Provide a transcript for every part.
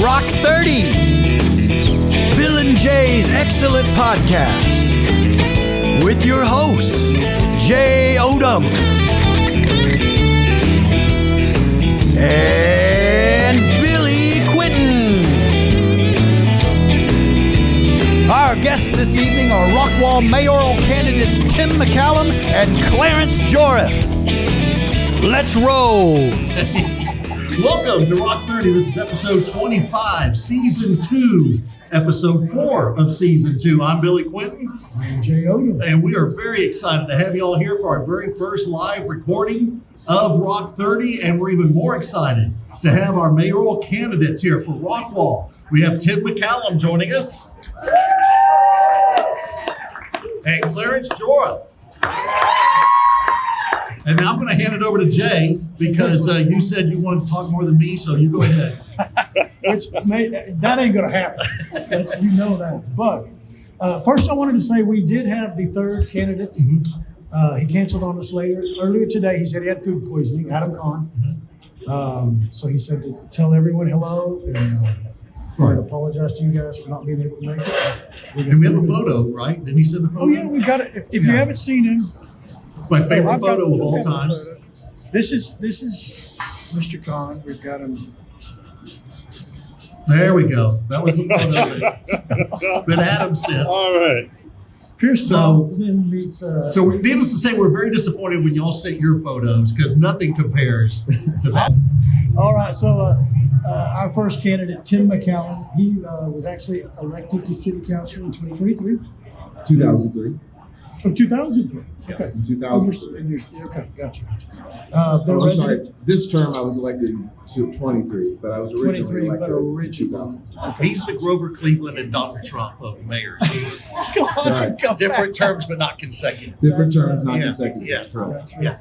Rock 30, Bill and Jay's excellent podcast, with your hosts, Jay Odom and Billy Quinton. Our guests this evening are Rockwall mayoral candidates Tim McCallum and Clarence Jorif. Let's roll. Welcome to Rock 30. This is episode 25, season 2, episode 4 of season 2. I'm Billy Quinton. I'm Jay Odom. And we are very excited to have you all here for our very first live recording of Rock 30. And we're even more excited to have our mayoral candidates here for Rockwall. We have Tim McCallum joining us. And Clarence Jorif. And now I'm going to hand it over to Jay because you said you wanted to talk more than me, so you go ahead. That ain't going to happen. You know that. But first I wanted to say we did have the third candidate. He canceled on us earlier today. He said he had food poisoning, Adam Kahn. So he said to tell everyone hello and apologize to you guys for not being able to make it. And we have a photo, right? Didn't he send a photo? Oh, yeah, we've got it. If you haven't seen him. My favorite photo of all time. This is Mr. Kahn. We've got him. There we go. That was the photo that Adam sent. All right. Pierce So meets. So needless to say, we're very disappointed when y'all sent your photos because nothing compares to that. All right. So our first candidate, Tim McCallum, he was actually elected to city council in 2023. 2003. Oh, 2003. Okay. In 2003. Okay, gotcha. I'm sorry. This term I was elected to 23, but I was originally 23, but elected in originally. 2003. He's the Grover Cleveland and Donald Trump of mayors. He's Right. different terms, but not consecutive. Different terms, not Yeah. consecutive. Yeah. That's correct. Yeah.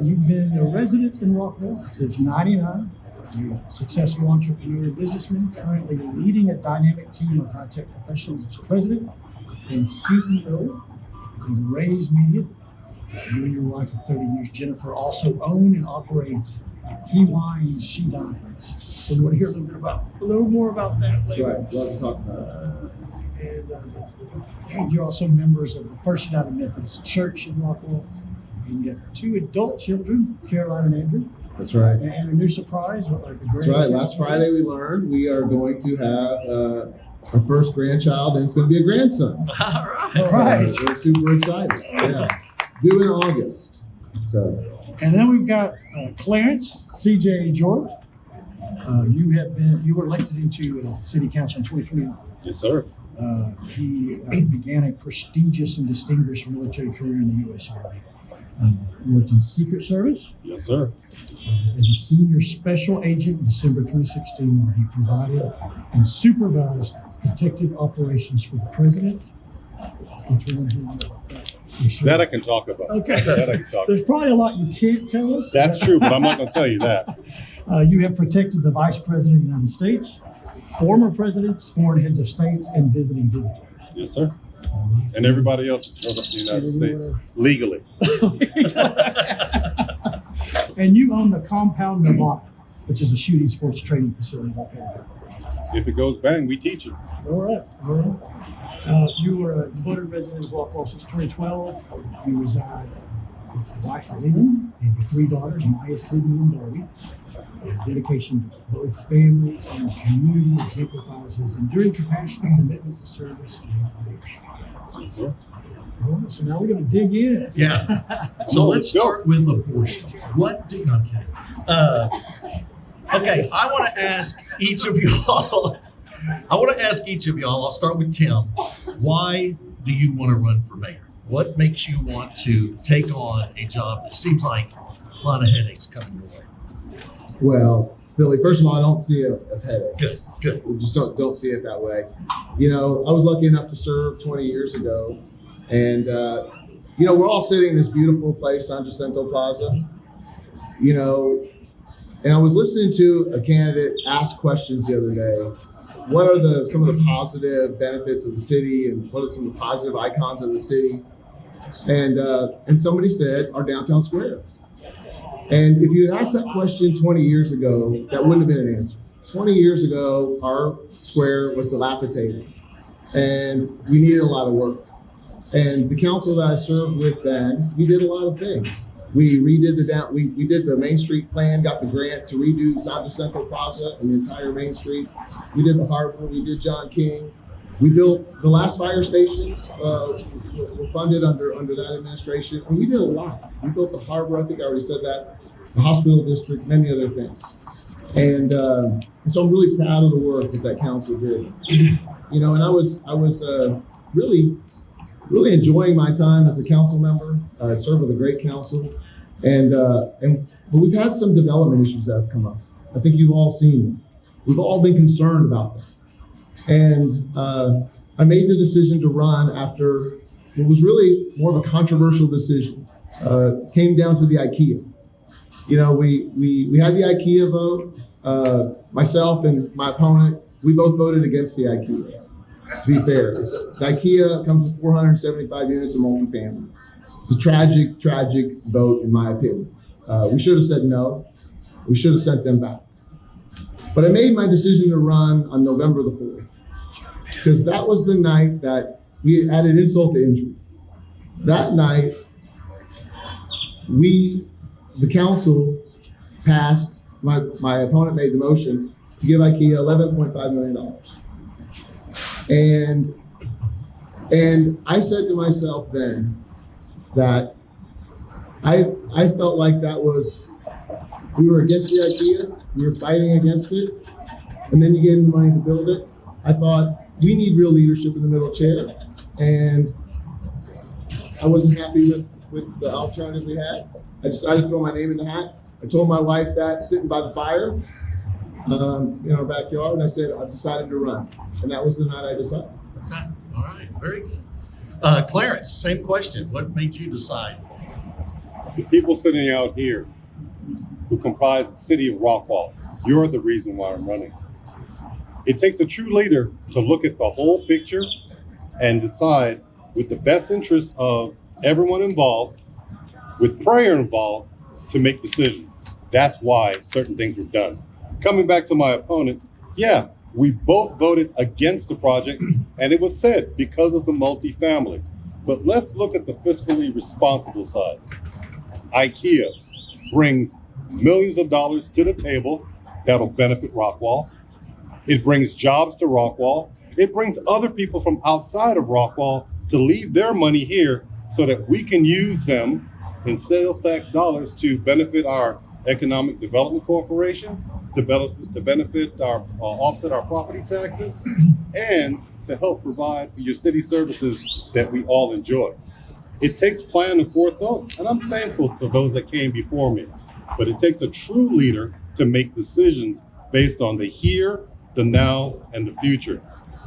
You've been a resident in Rockwall since '99. You're a successful entrepreneur and businessman, currently leading a dynamic team of high-tech professionals as president and CEO of Raise Media. You and your wife of 30 years, Jennifer, also own and operate He Wines, She Dines. So we want to hear a little more about that That's later. right. Love to talk about it. And you're also members of the First United Methodist Church in Rockwall. And you have 2 adult children, Caroline and Andrew. That's right. And a new surprise, like the That's right. Last Friday we learned we are going to have our first grandchild, and it's going to be a grandson. All right. All right. So we're super excited. Yeah. Due in August. So. And then we've got Clarence C.J. Jorif. You were elected into city council in 2021. Yes, sir. He began a prestigious and distinguished military career in the U.S. Army. Worked in Secret Service. Yes, sir. As a senior special agent in December 2016, where he provided and supervised protective operations for the president. That I can talk about. Okay. That I can talk about. There's probably a lot you can't tell us. That's true, but I'm not going to tell you that. You have protected the Vice President of the United States, former presidents, foreign heads of states, and visiting dignitaries. Yes, sir. And everybody else from the United States, legally. And you own the Compound Nevada, which is a shooting sports training facility located there. If it goes bang, we teach it. All right. You were a voted resident of Rockwall since 2012. You reside with your wife, Lynn, and your 3 daughters, Maya, Sydney, and Darby. Your dedication to both family and community exemplifies his enduring compassion and commitment to service and leadership. Yes, sir. All right, so now we're going to dig in. Yeah. So let's start with abortion. What do not okay, I want to ask each of y'all. I'll start with Tim. Why do you want to run for mayor? What makes you want to take on a job that seems like a lot of headaches coming your way? Well, Billy, first of all, I don't see it as headaches. Good. We just don't see it that way. You know, I was lucky enough to serve 20 years ago. And, we're all sitting in this beautiful place, San Jacinto Plaza, and I was listening to a candidate ask questions the other day. What are some of the positive benefits of the city, and what are some of the positive icons of the city? And somebody said our downtown square. And if you had asked that question 20 years ago, that wouldn't have been an answer. 20 years ago, our square was dilapidated and we needed a lot of work. And the council that I served with then, we did a lot of things. We redid we did the Main Street plan, got the grant to redo South Central Plaza and the entire Main Street. We did the harbor, we did John King. We built the last fire stations, were funded under that administration. And we did a lot. We built the harbor, I think I already said that, the hospital district, many other things. And so I'm really proud of the work that council did. You know, and I was really enjoying my time as a council member. I served with a great council. But we've had some development issues that have come up. I think you've all seen them. We've all been concerned about them. And I made the decision to run after what was really more of a controversial decision. Came down to the IKEA. You know, we had the IKEA vote. Myself and my opponent, we both voted against the IKEA. To be fair, the IKEA comes with 475 units of multifamily. It's a tragic vote, in my opinion. We should have said no. We should have sent them back. But I made my decision to run on November the 4th, because that was the night that we added insult to injury. That night, the council passed, my opponent made the motion to give IKEA $11.5 million. And I said to myself then that I felt like we were against the IKEA, we were fighting against it, and then you gave them the money to build it. I thought, we need real leadership in the middle chair, and I wasn't happy with the alternative we had. I decided to throw my name in the hat. I told my wife that sitting by the fire in our backyard, and I said, I've decided to run. And that was the night I decided. Okay, all right, very good. Clarence, same question. What made you decide? The people sitting out here who comprise the city of Rockwall, you're the reason why I'm running. It takes a true leader to look at the whole picture and decide with the best interest of everyone involved, with prayer involved, to make decisions. That's why certain things were done. Coming back to my opponent, yeah, we both voted against the project, and it was said because of the multifamily. But let's look at the fiscally responsible side. IKEA brings millions of dollars to the table that'll benefit Rockwall. It brings jobs to Rockwall. It brings other people from outside of Rockwall to leave their money here so that we can use them in sales tax dollars to benefit our Economic Development Corporation, to benefit our offset our property taxes, and to help provide for your city services that we all enjoy. It takes plan and forethought, and I'm thankful for those that came before me. But it takes a true leader to make decisions based on the here, the now, and the future.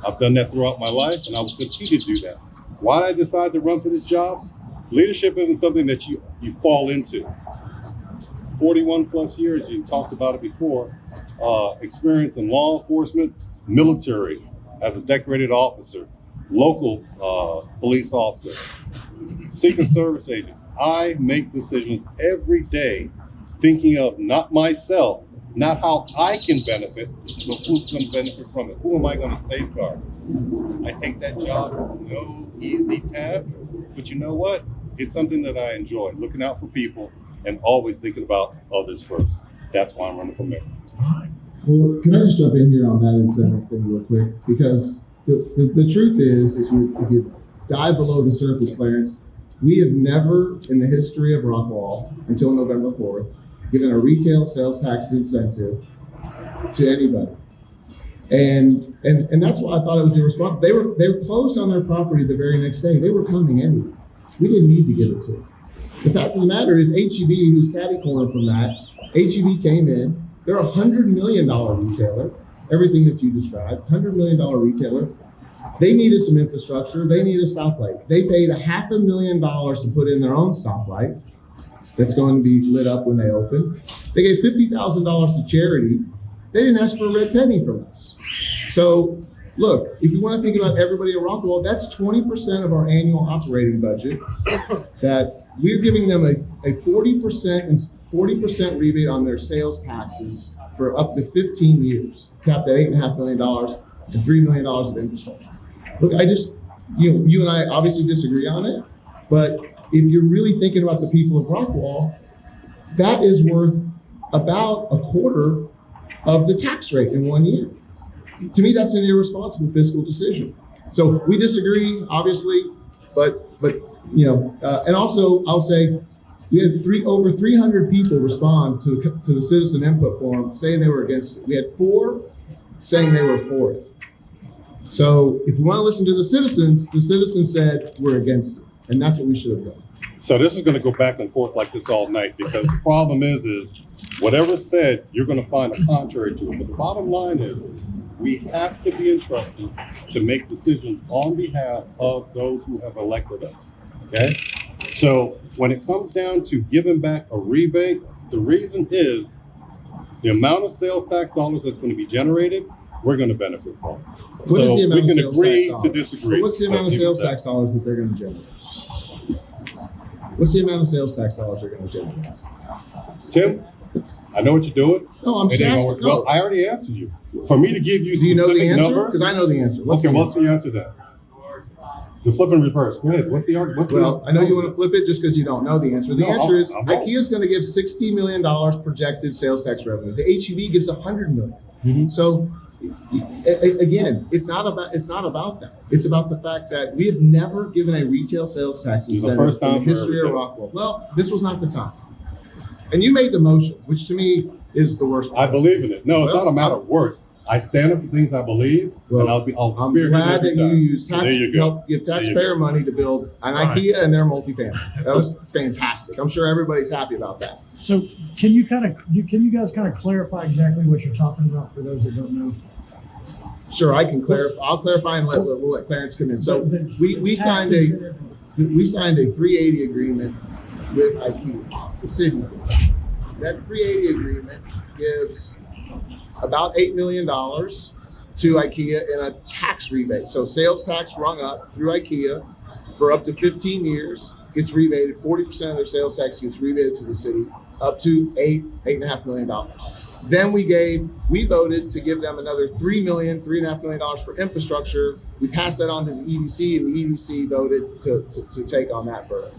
I've done that throughout my life, and I will continue to do that. Why did I decide to run for this job? Leadership isn't something that you fall into. 41 plus years, you talked about it before, experience in law enforcement, military, as a decorated officer, local police officer, Secret Service agent. I make decisions every day thinking of not myself, not how I can benefit, but who's going to benefit from it. Who am I going to safeguard? I take that job, no easy task, but you know what? It's something that I enjoy, looking out for people and always thinking about others first. That's why I'm running for mayor. Well, can I just jump in here on that incentive thing real quick? Because the truth is if you dive below the surface, Clarence, we have never in the history of Rockwall until November 4th given a retail sales tax incentive to anybody. And that's why I thought it was irresponsible. They were closed on their property the very next day. They were coming anyway. We didn't need to give it to them. The fact of the matter is HEB, who's catty corner from that, HEB came in. They're a $100 million retailer, everything that you described, $100 million retailer. They needed some infrastructure. They needed a stoplight. They paid $500,000 to put in their own stoplight that's going to be lit up when they open. They gave $50,000 to charity. They didn't ask for a red penny from us. So look, if you want to think about everybody at Rockwall, that's 20% of our annual operating budget that we're giving them a 40% rebate on their sales taxes for up to 15 years, capped at $8.5 million and $3 million of infrastructure. Look, you and I obviously disagree on it, but if you're really thinking about the people of Rockwall, that is worth about a quarter of the tax rate in 1 year. To me, that's an irresponsible fiscal decision. So we disagree, obviously, but and also I'll say we had over 300 people respond to the citizen input forum saying they were against it. We had 4 saying they were for it. So if we want to listen to the citizens said we're against it, and that's what we should have done. So this is going to go back and forth like this all night, because the problem is whatever's said, you're going to find a contrary to it. But the bottom line is we have to be entrusted to make decisions on behalf of those who have elected us, okay? So when it comes down to giving back a rebate, the reason is the amount of sales tax dollars that's going to be generated, we're going to benefit from. What is the amount we of can sales agree tax to dollars? disagree. What's the amount of sales tax dollars that they're going to generate? What's the amount of sales tax dollars they're going to generate? Tim, I know what you're doing. No, I'm just asking. Well, I already answered you. For me to give you Do you know the specific answer? number, Because I know the answer. what's the answer to that? The flip and reverse. Go ahead. What's the argument? Well, I know you want to flip it just because you don't know the answer. The answer is I'm wrong. IKEA is going to give $60 million projected sales tax revenue. The HEB gives $100 million. Mhm. So again, it's not about that. It's about the fact that we have never given a retail sales tax It's the incentive first time in the for history of everything. Rockwall. Well, this was not the time. And you made the motion, which to me is the worst part. I believe in it. No, it's Well, not a matter of work. I stand up for things I believe, Well, and I'll I'm spearhead glad every that you time. use There you go. help give There you taxpayer go. money to build an right. IKEA and their multifamily. That was fantastic. I'm sure everybody's happy about that. So can you guys kind of clarify exactly what you're talking about for those that don't know? Sure, I can clarify. I'll clarify and we'll let Clarence come in. So we signed a 380 agreement with IKEA, the city. That 380 agreement gives about $8 million to IKEA in a tax rebate. So sales tax rung up through IKEA for up to 15 years gets rebated. 40% of their sales tax gets rebated to the city, up to $8.5 million. Then we voted to give them another $3.5 million for infrastructure. We passed that on to the EDC, and the EDC voted to take on that burden.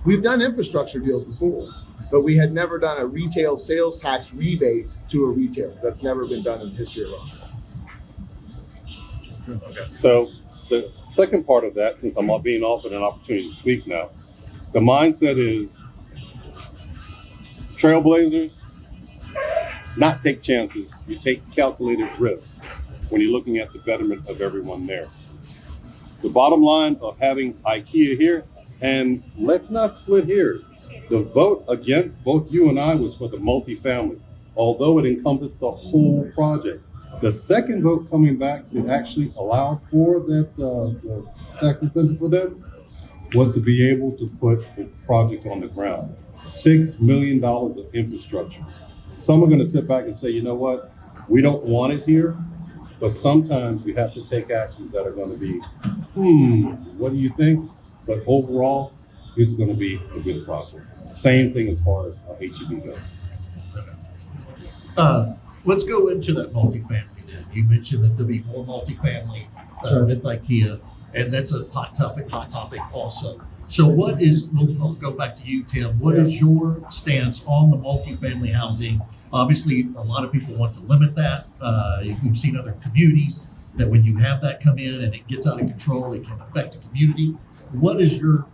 We've done infrastructure deals before, but we had never done a retail sales tax rebate to a retailer. That's never been done in the history of Rockwall. So the second part of that, since I'm being offered an opportunity to speak now, the mindset is trailblazers, not take chances. You take calculated risks when you're looking at the betterment of everyone there. The bottom line of having IKEA here, and let's not split hairs. The vote against both you and I was for the multifamily, although it encompassed the whole project. The second vote coming back to actually allow for that the tax incentive for them was to be able to put the project on the ground. $6 million of infrastructure. Some are going to sit back and say, you know what, we don't want it here, but sometimes we have to take actions that are going to be, what do you think? But overall, it's going to be a good project. Same thing as far as HEB goes. Let's go into that multifamily then. You mentioned that there'll be more multifamily with IKEA, and that's a hot topic also. So we'll go back to you, Tim. What is your stance on the multifamily housing? Obviously, a lot of people want to limit that. We've seen other communities that when you have that come in and it gets out of control, it can affect the community. What is your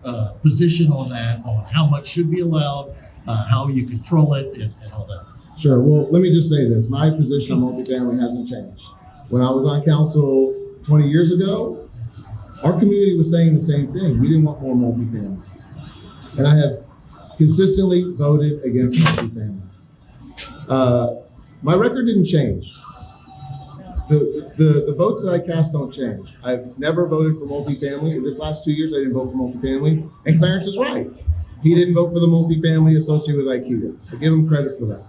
position on that, on how much should be allowed, how you control it, and all that? Sure. Well, let me just say this. My position on multifamily hasn't changed. When I was on council 20 years ago, our community was saying the same thing. We didn't want more multifamily. And I have consistently voted against multifamily. My record didn't change. The votes that I cast don't change. I've never voted for multifamily. In this last 2 years, I didn't vote for multifamily. And Clarence is right. He didn't vote for the multifamily associated with IKEA. I give him credit for that.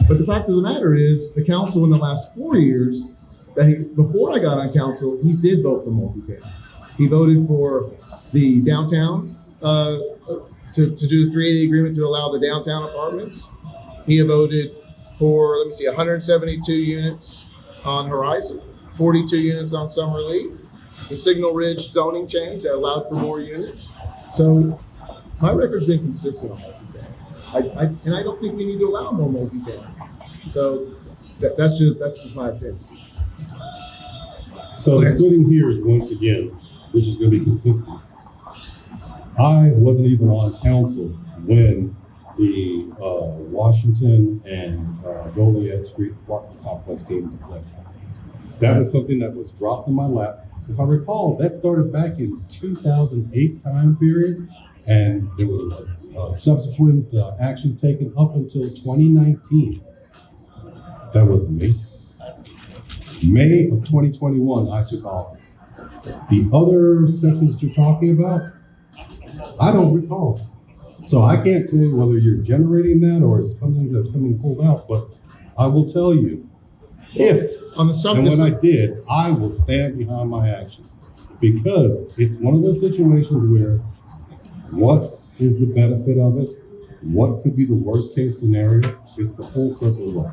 But the fact of the matter is, the council in the last 4 years, before I got on council, he did vote for multifamily. He voted for the downtown, to do the 380 agreement to allow the downtown apartments. He voted for, let me see, 172 units on Horizon, 42 units on Summerlee. The Signal Ridge zoning change that allowed for more units. So my record's been consistent on multifamily. And I don't think we need to allow more multifamily. So that's just my opinion. So the splitting here is once again, which is going to be consistent. I wasn't even on council when the Washington and Goliath Street apartment complex came into play. That was something that was dropped in my lap. If I recall, that started back in 2008 time period, and there was subsequent action taken up until 2019. That was me. May of 2021, I took office. The other sections you're talking about, I don't recall. So I can't tell you whether you're generating that or it's something that's coming pulled out, but I will tell you, if on the and when I did, I will stand behind my actions, because it's one of those situations where what is the benefit of it? What could be the worst case scenario? It's the full circle law.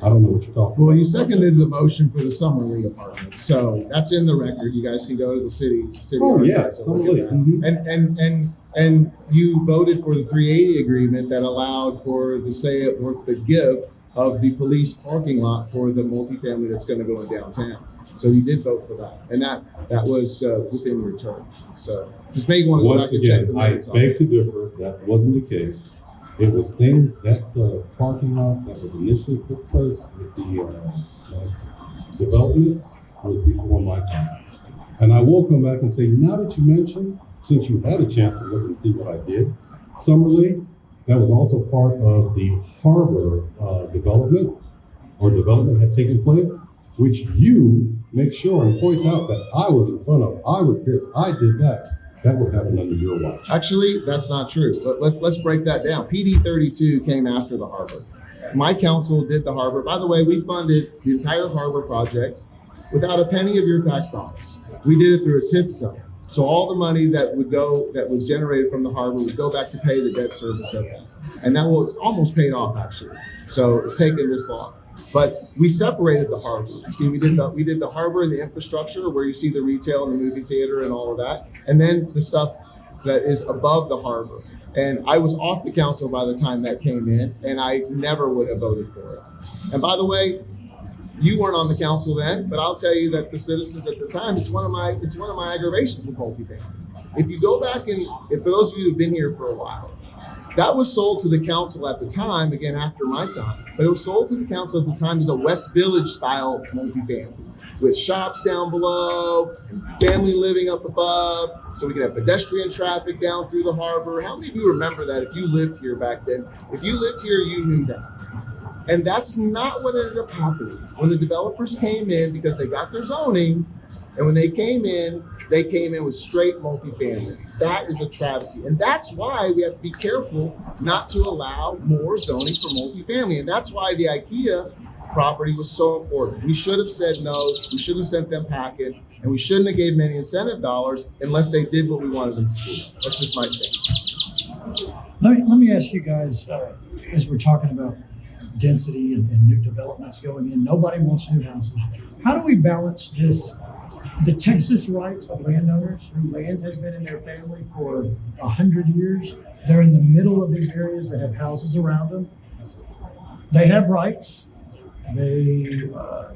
I don't know what you're talking about. Well, you seconded the motion for the Summerlee apartments, so that's in the record. You guys can go to the city. Oh yeah, archives and look at Summerlee. that. And you voted for the 380 agreement that allowed for the say it worth the give of the police parking lot for the multifamily that's going to go in downtown. So you did vote for that, and that was within your term. So just maybe want to go back and check the minutes on it. I beg to differ. That wasn't the case. It was things that parking lot that was initially put place with the development was before my time. And I will come back and say, now that you mentioned, since you had a chance to look and see what I did, Summerlee, that was also part of the harbor development had taken place, which you make sure and point out that I was in front of, I was this, I did that. That would happen under your watch. Actually, that's not true. But let's break that down. PD 32 came after the harbor. My council did the harbor. By the way, we funded the entire harbor project without a penny of your tax dollars. We did it through a TIF zone. So all the money that was generated from the harbor would go back to pay the debt service of that. And that was almost paid off, actually. So it's taken this long. But we separated the harbor. You see, we did the harbor and the infrastructure where you see the retail and the movie theater and all of that. And then the stuff that is above the harbor. And I was off the council by the time that came in, and I never would have voted for it. And by the way, you weren't on the council then, but I'll tell you that the citizens at the time, it's one of my aggravations with multifamily. If you go back and, if for those of you who've been here for a while, that was sold to the council at the time, again, after my time, but it was sold to the council at the time as a West Village style multifamily with shops down below, family living up above, so we could have pedestrian traffic down through the harbor. How many of you remember that if you lived here back then? If you lived here, you knew that. And that's not what ended up happening. When the developers came in, because they got their zoning, and when they came in with straight multifamily. That is a travesty. And that's why we have to be careful not to allow more zoning for multifamily. And that's why the IKEA property was so important. We should have said no, we should have sent them packing, and we shouldn't have gave them any incentive dollars unless they did what we wanted them to do. That's just my stance. Let me ask you guys, as we're talking about density and new developments going in, nobody wants new houses. How do we balance this? The Texas rights of landowners whose land has been in their family for 100 years. They're in the middle of these areas that have houses around them. They have rights. They,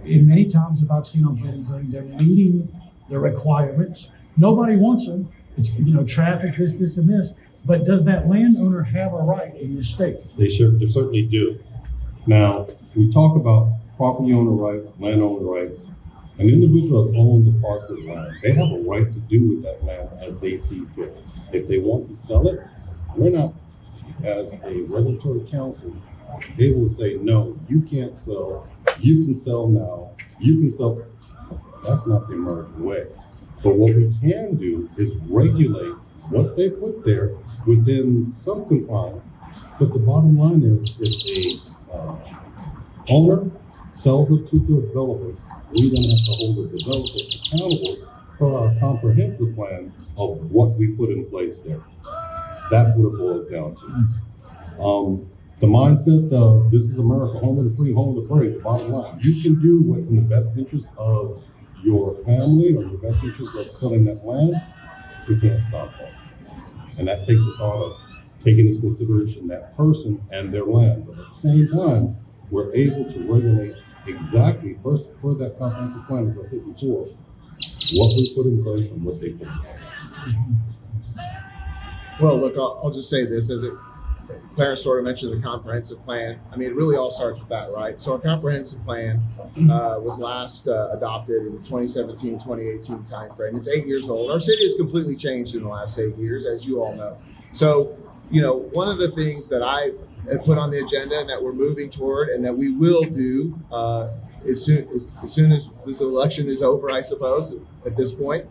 in many times, if I've seen on planning and zoning, they're meeting the requirements. Nobody wants them. It's, traffic, this, and this. But does that landowner have a right in this state? They certainly do. Now, we talk about property owner rights, landowner rights. An individual that owns a parcel of land, they have a right to do with that land as they see fit. If they want to sell it, we're not, as a regulatory council, they will say, no, you can't sell, you can sell now, you can sell. That's not the American way. But what we can do is regulate what they put there within some confines. But the bottom line is, if a owner sells it to the developer, we don't have to hold the developer accountable for our comprehensive plan of what we put in place there. That's what it boils down to. The mindset of this is America, home of the free, home of the brave, the bottom line. You can do what's in the best interest of your family or your best interest of selling that land. We can't stop that. And that takes the thought of taking into consideration that person and their land. But at the same time, we're able to regulate exactly, first, for that comprehensive plan, as I said before, what we put in place and what they put in place. Well, look, I'll just say this as it. Clarence sort of mentioned the comprehensive plan. I mean, it really all starts with that, right? So our comprehensive plan was last adopted in the 2017-2018 timeframe. It's 8 years old. Our city has completely changed in the last 8 years, as you all know. So, you know, one of the things that I have put on the agenda and that we're moving toward and that we will do as soon as this election is over, I suppose, at this point,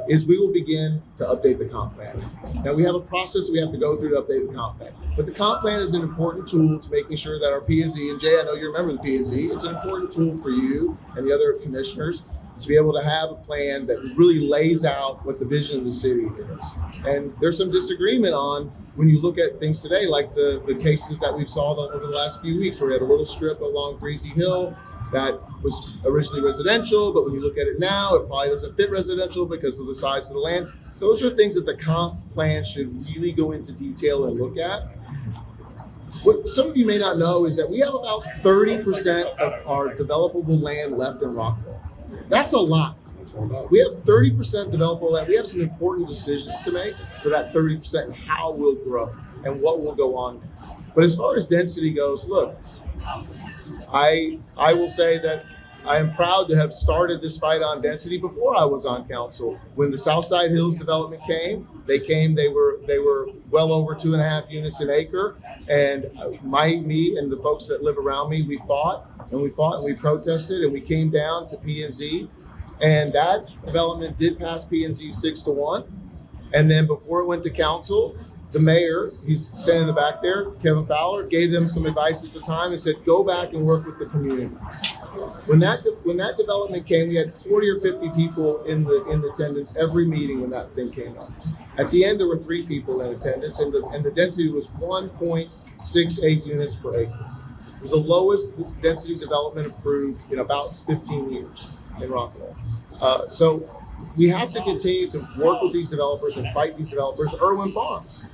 is we will begin to update the comp plan. Now, we have a process we have to go through to update the comp plan. But the comp plan is an important tool to making sure that our P&Z, and Jay, I know you remember the P&Z, it's an important tool for you and the other commissioners to be able to have a plan that really lays out what the vision of the city is. And there's some disagreement on when you look at things today, like the cases that we've saw over the last few weeks, where we had a little strip along Breezy Hill that was originally residential, but when you look at it now, it probably doesn't fit residential because of the size of the land. Those are things that the comp plan should really go into detail and look at. What some of you may not know is that we have about 30% of our developable land left in Rockwall. That's a lot. We have 30% developable land. We have some important decisions to make for that 30% and how we'll grow and what will go on. But as far as density goes, look, I will say that I am proud to have started this fight on density before I was on council. When the Southside Hills development came, they were well over 2.5 units an acre. And me and the folks that live around me, we fought and we protested and we came down to P&Z. And that development did pass P&Z 6-1. And then before it went to council, the mayor, he's standing in the back there, Kevin Fowler, gave them some advice at the time and said, go back and work with the community. When that development came, we had 40 or 50 people in attendance every meeting when that thing came up. At the end, there were 3 people in attendance, and the density was 1.68 units per acre. It was the lowest density development approved in about 15 years in Rockwall. So we have to continue to work with these developers and fight these developers. Irwin Farms,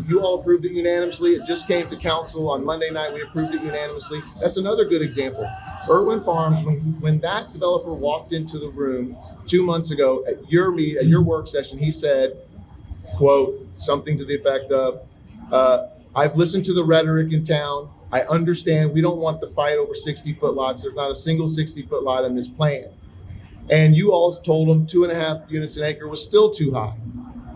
you all approved it unanimously. It just came to council on Monday night. We approved it unanimously. That's another good example. Irwin Farms, when that developer walked into the room 2 months ago at your work session, he said, quote, something to the effect of, I've listened to the rhetoric in town. I understand we don't want the fight over 60-foot lots. There's not a single 60-foot lot in this plan. And you all told him 2.5 units an acre was still too high.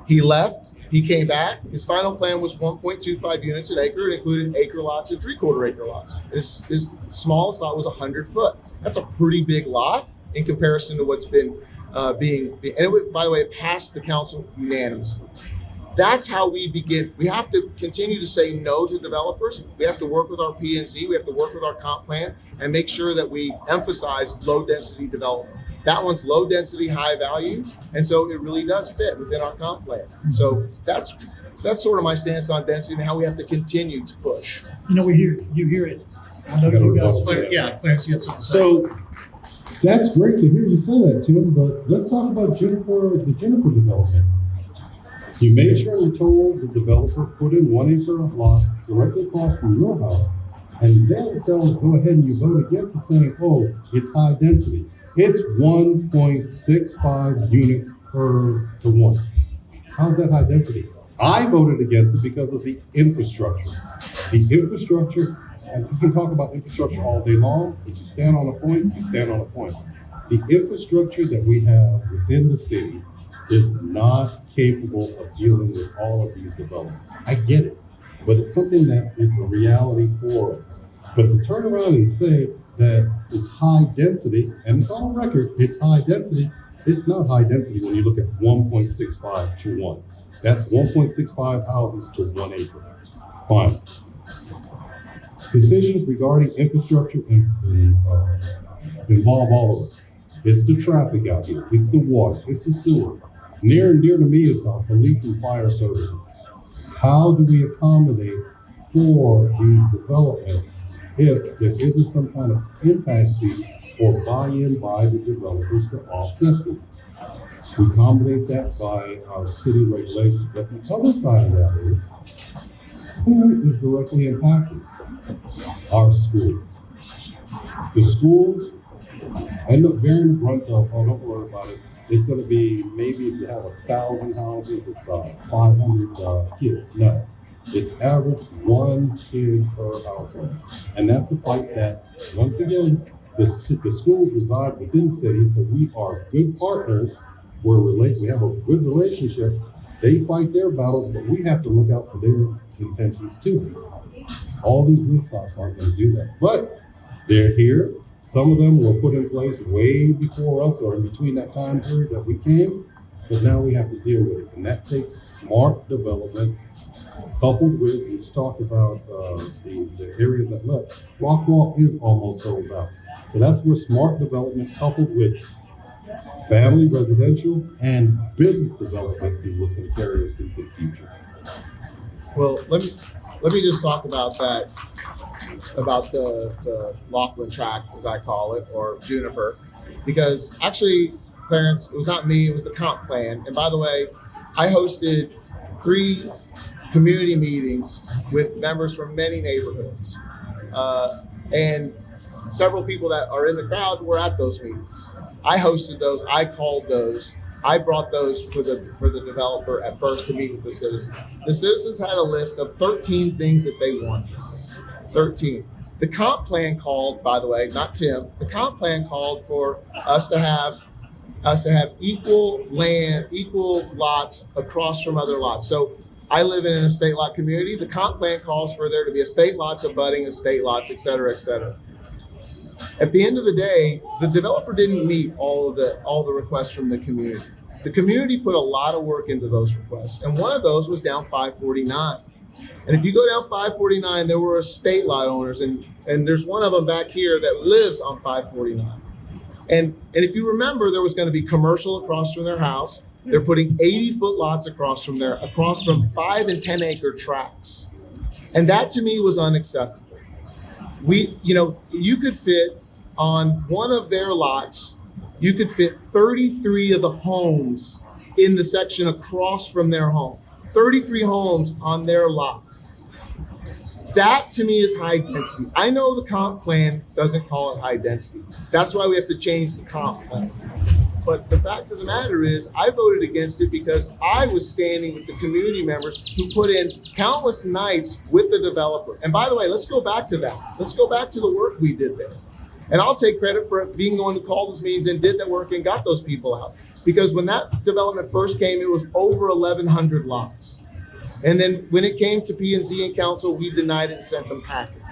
He left, he came back. His final plan was 1.25 units an acre. It included acre lots and 3/4 acre lots. His smallest lot was 100 foot. That's a pretty big lot in comparison to what's been by the way, it passed the council unanimously. That's how we begin. We have to continue to say no to developers. We have to work with our P&Z. We have to work with our comp plan and make sure that we emphasize low density development. That one's low density, high value. And so it really does fit within our comp plan. So that's sort of my stance on density and how we have to continue to push. You know, you hear it. I know you guys. Clarence, you have something to say. So that's great to hear you say that, Tim, but let's talk about the Jennifer development. You made sure you told the developer put in 1 acre lot directly across from your house, and then tell them go ahead and you vote against it saying, oh, it's high density. It's 1.65 units per to 1. How's that high density? I voted against it because of the infrastructure. The infrastructure, and you can talk about infrastructure all day long, but you stand on a point, you stand on a point. The infrastructure that we have within the city is not capable of dealing with all of these developments. I get it, but it's something that is a reality for us. But to turn around and say that it's high density, and it's on record, it's high density, it's not high density when you look at 1.65 to 1. That's 1.65 houses to 1 acre. Fine. Decisions regarding infrastructure involve all of us. It's the traffic out here, it's the water, it's the sewer. Near and dear to me is our police and fire services. How do we accommodate for these developments if there isn't some kind of impact fee or buy-in by the developers to offset it. We accommodate that by our city regulations. But the other side of that is, who is directly impacted? Our schools. The schools end up bearing the brunt of, oh, don't worry about it. It's going to be, maybe if you have 1,000 houses, it's 500 kids. No, it's average 1 kid per household. And that's the fight that, once again, the schools reside within the city, so we are good partners. We have a good relationship. They fight their battles, but we have to look out for their intentions too. All these rooftops aren't going to do that, but they're here. Some of them were put in place way before us or in between that time period that we came, but now we have to deal with it. And that takes smart development coupled with, we just talked about the areas that left. Rockwall is almost sold out. So that's where smart development coupled with family, residential, and business development is what's going to carry us into the future. Well, let me just talk about that, about the Laughlin tract, as I call it, or Juniper, because actually, Clarence, it was not me, it was the comp plan. And by the way, I hosted 3 community meetings with members from many neighborhoods, and several people that are in the crowd were at those meetings. I hosted those, I called those, I brought those for the developer at first to meet with the citizens. The citizens had a list of 13 things that they wanted. 13. The comp plan called, by the way, not Tim, the comp plan called for us to have equal land, equal lots across from other lots. So I live in an estate lot community. The comp plan calls for there to be estate lots abutting estate lots, et cetera, et cetera. At the end of the day, the developer didn't meet all the requests from the community. The community put a lot of work into those requests, and one of those was down 549. And if you go down 549, there were estate lot owners, and there's one of them back here that lives on 549. And if you remember, there was going to be commercial across from their house. They're putting 80-foot lots across from 5 and 10 acre tracts. And that to me was unacceptable. You could fit on one of their lots, you could fit 33 of the homes in the section across from their home. 33 homes on their lot. That to me is high density. I know the comp plan doesn't call it high density. That's why we have to change the comp plan. But the fact of the matter is, I voted against it because I was standing with the community members who put in countless nights with the developer. And by the way, let's go back to that. Let's go back to the work we did there. And I'll take credit for being the one who called those meetings and did that work and got those people out. Because when that development first came, it was over 1,100 lots. And then when it came to P&Z and council, we denied it and sent them package.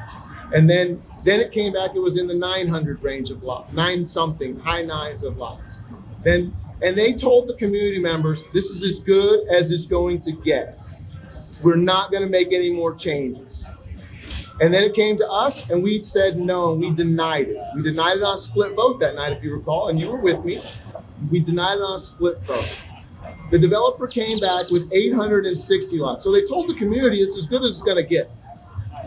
And then it came back, it was in the 900 range of lots, 9 something, high 9s of lots. And they told the community members, this is as good as it's going to get. We're not going to make any more changes. And then it came to us and we said no, and we denied it. We denied it on a split vote that night, if you recall, and you were with me. We denied it on a split vote. The developer came back with 860 lots. So they told the community it's as good as it's going to get.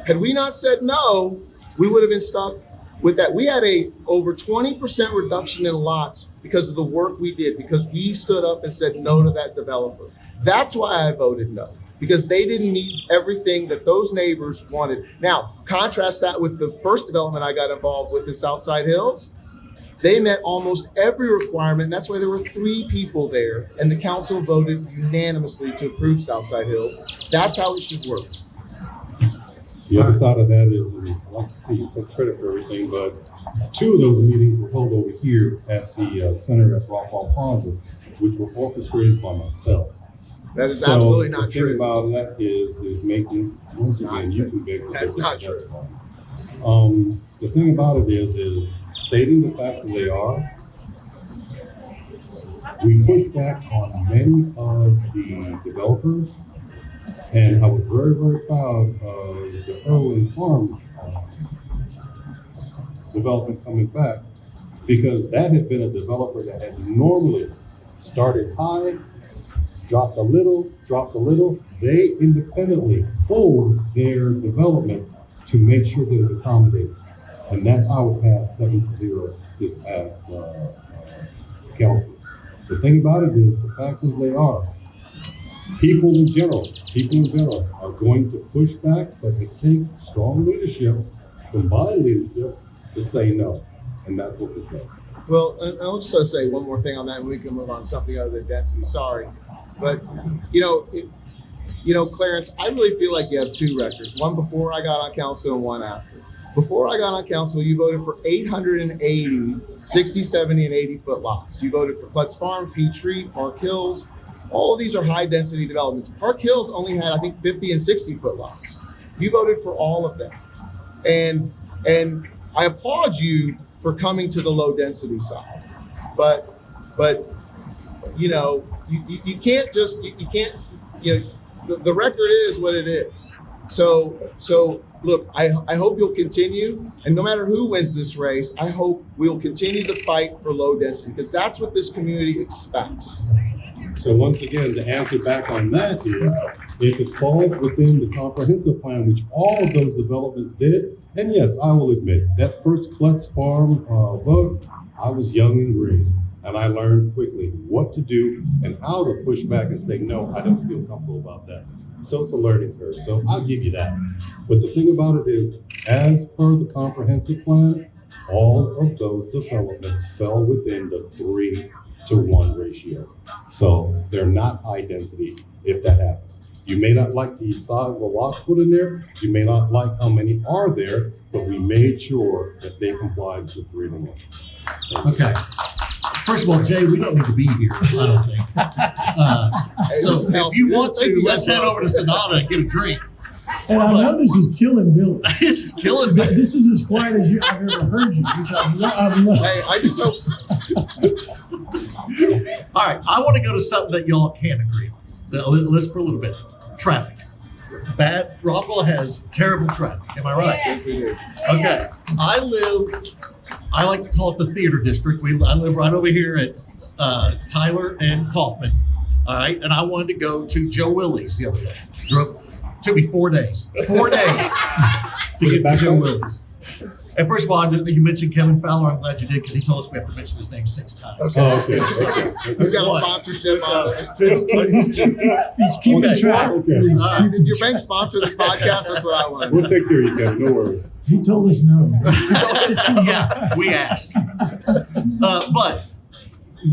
Had we not said no, we would have been stuck with that. We had a over 20% reduction in lots because of the work we did, because we stood up and said no to that developer. That's why I voted no, because they didn't meet everything that those neighbors wanted. Now, contrast that with the first development I got involved with in Southside Hills. They met almost every requirement. That's why there were 3 people there, and the council voted unanimously to approve Southside Hills. That's how it should work. The other side of that is, I like to see you take credit for everything, but 2 of those meetings were held over here at the center at Rockwall Plaza, which were orchestrated by myself. That is absolutely not true. The thing about that is making, once again, you can make That's not true. The thing about it is stating the facts as they are. We pushed back on many of the developers, and I was very, very proud of the Irwin Farm development coming back, because that had been a developer that had normally started high dropped a little, they independently pulled their development to make sure that it accommodated. And that's how it passed 7-0 this past council. The thing about it is, the fact is they are. People in general are going to push back, but it takes strong leadership, combined leadership, to say no. And that's what we're doing. Well, and I'll just say one more thing on that, and we can move on to something other than density. Sorry, but Clarence, I really feel like you have two records: one before I got on council and one after. Before I got on council, you voted for 880 60, 70, and 80-foot lots. You voted for Klutz Farm, Peachtree, Park Hills. All of these are high-density developments. Park Hills only had, I think, 50 and 60-foot lots. You voted for all of them, and I applaud you for coming to the low-density side. But you can't just the record is what it is. So look, I hope you'll continue, and no matter who wins this race, I hope we'll continue the fight for low density, because that's what this community expects. So once again, to answer back on that here, if it falls within the comprehensive plan, which all of those developments did, and yes, I will admit, that first Klutz Farm vote, I was young and green, and I learned quickly what to do and how to push back and say, no, I don't feel comfortable about that. So it's a learning curve, so I'll give you that. But the thing about it is, as per the comprehensive plan, all of those developments fell within the 3-to-1 ratio. So they're not high density if that happens. You may not like the size of the lots put in there, you may not like how many are there, but we made sure that they complied with 3-to-1. Okay. First of all, Jay, we don't need to be here, I don't think. So if you want to, let's head over to Sonata and get a drink. And I know this is killing Billy. This is killing me. This is as quiet as I've ever heard you, which I love. Hey, I just hope. All right, I want to go to something that y'all can agree on. Let's for a little bit. Traffic. Rockwall has terrible traffic. Am I right? Yes, we do. Okay. I like to call it the theater district. I live right over here at Tyler and Kaufman. All right. And I wanted to go to Joe Willie's the other day. Took me 4 days. 4 days to get to Joe Willie's. And first of all, you mentioned Kevin Fowler. I'm glad you did, because he told us we have to mention his name 6 times. Okay. He's got a sponsorship on it. He's keeping track. Okay. Did your bank sponsor this podcast? That's what I want. We'll take care of you, Kevin, no worries. He told us no. Yeah, we asked. But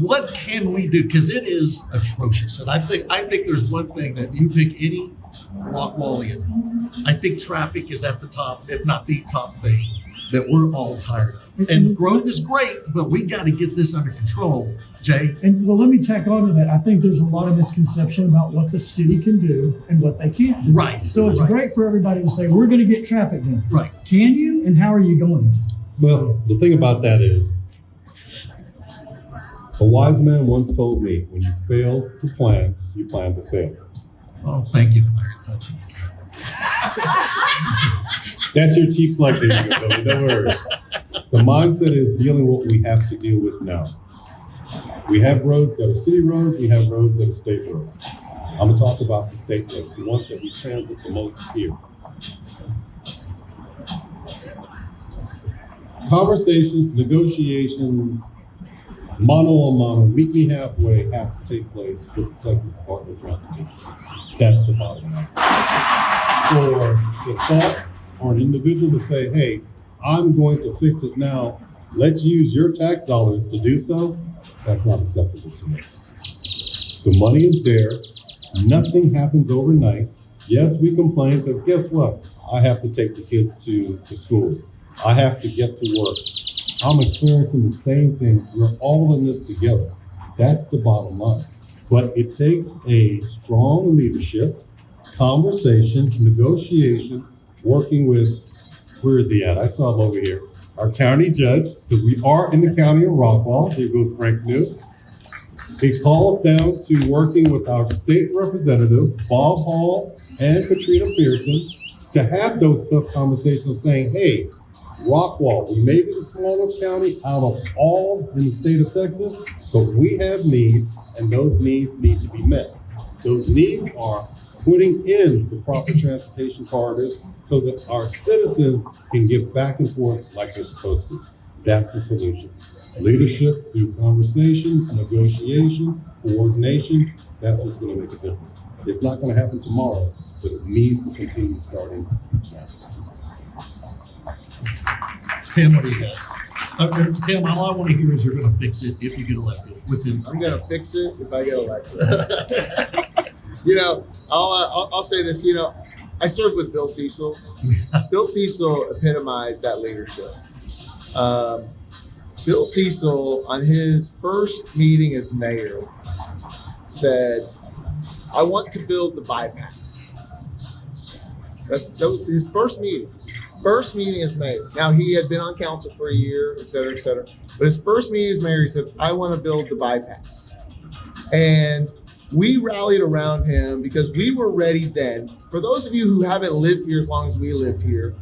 what can we do? Because it is atrocious. And I think there's one thing that you pick any Rockwallian. I think traffic is at the top, if not the top thing that we're all tired of. And growth is great, but we got to get this under control, Jay. And well, let me tack on to that. I think there's a lot of misconception about what the city can do and what they can't do. Right. So it's great for everybody to say, we're going to get traffic done. Right. Can you, and how are you going? Well, the thing about that is, a wise man once told me, when you fail to plan, you plan to fail. Oh, thank you, Clarence. That's nice. That's your cheap plug there, don't worry. The mindset is dealing with what we have to deal with now. We have roads that are city roads, we have roads that are state roads. I'm gonna talk about the state roads, the ones that we transit the most here. Conversations, negotiations, mano a mano, meet me halfway, have to take place with the Texas Department of Transportation. That's the bottom line. For the thought or an individual to say, hey, I'm going to fix it now, let's use your tax dollars to do so, that's not acceptable to me. The money is there, nothing happens overnight. Yes, we complain, because guess what? I have to take the kids to school. I have to get to work. I'm experiencing the same things. We're all in this together. That's the bottom line. But it takes a strong leadership, conversation, negotiation, working with, where is he at? I saw him over here. Our county judge, because we are in the county of Rockwall. There goes Frank New. He called down to working with our state representative, Bob Hall and Katrina Pearson, to have those tough conversations saying, hey, Rockwall, we may be the smallest county out of all in the state of Texas, but we have needs, and those needs need to be met. Those needs are putting in the proper transportation corridors so that our citizens can get back and forth like they're supposed to. That's the solution. Leadership through conversation, negotiation, coordination, that's what's going to make a difference. It's not going to happen tomorrow, but it needs to continue starting. Tim, what do you got? Tim, all I want to hear is you're going to fix it if you get elected within. I'm gonna fix it if I get elected. You know, I'll say this. You know, I served with Bill Cecil. Bill Cecil epitomized that leadership. Bill Cecil, on his first meeting as mayor, said, "I want to build the bypass." That was his first meeting. First meeting as mayor. Now, he had been on council for a year, et cetera, et cetera. But his first meeting as mayor, he said, "I want to build the bypass." And we rallied around him because we were ready then. For those of you who haven't lived here as long as we lived here,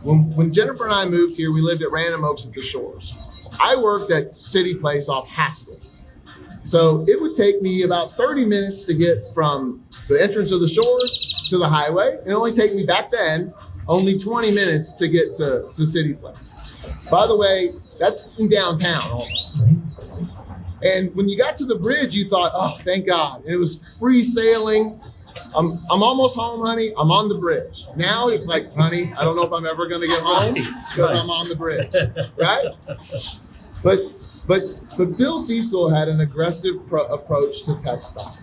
when Jennifer and I moved here, we lived at Random Oaks at the Shores. I worked at City Place off Haskell. So it would take me about 30 minutes to get from the entrance of the Shores to the highway. It only take me back then only 20 minutes to get to City Place. By the way, that's in downtown almost. And when you got to the bridge, you thought, "Oh, thank God." And it was free sailing. I'm almost home, honey. I'm on the bridge. Now it's like, "Honey, I don't know if I'm ever going to get home because I'm on the bridge," right? But Bill Cecil had an aggressive approach to textile.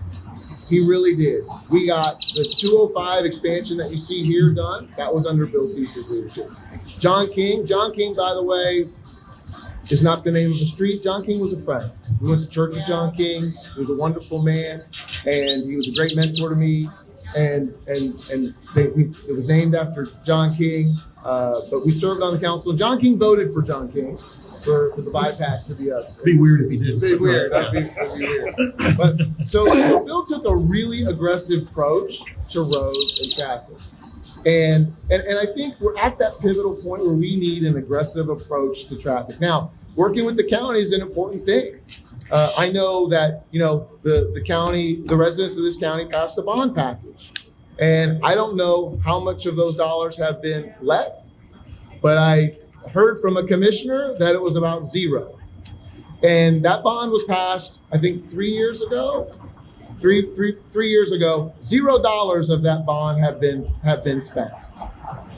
He really did. We got the 205 expansion that you see here done. That was under Bill Cecil's leadership. John King, by the way, is not the name of a street. John King was a friend. We went to church with John King. He was a wonderful man, and he was a great mentor to me. And it was named after John King. But we served on the council. And John King voted for John King for the bypass to be up. It'd be weird if he didn't. It'd be weird. That'd be weird. But so Bill took a really aggressive approach to roads and traffic. And I think we're at that pivotal point where we need an aggressive approach to traffic. Now, working with the county is an important thing. I know that, you know, the county, the residents of this county passed a bond package. And I don't know how much of those dollars have been let, but I heard from a commissioner that it was about zero. And that bond was passed, I think, 3 years ago. 3 years ago, $0 of that bond have been spent.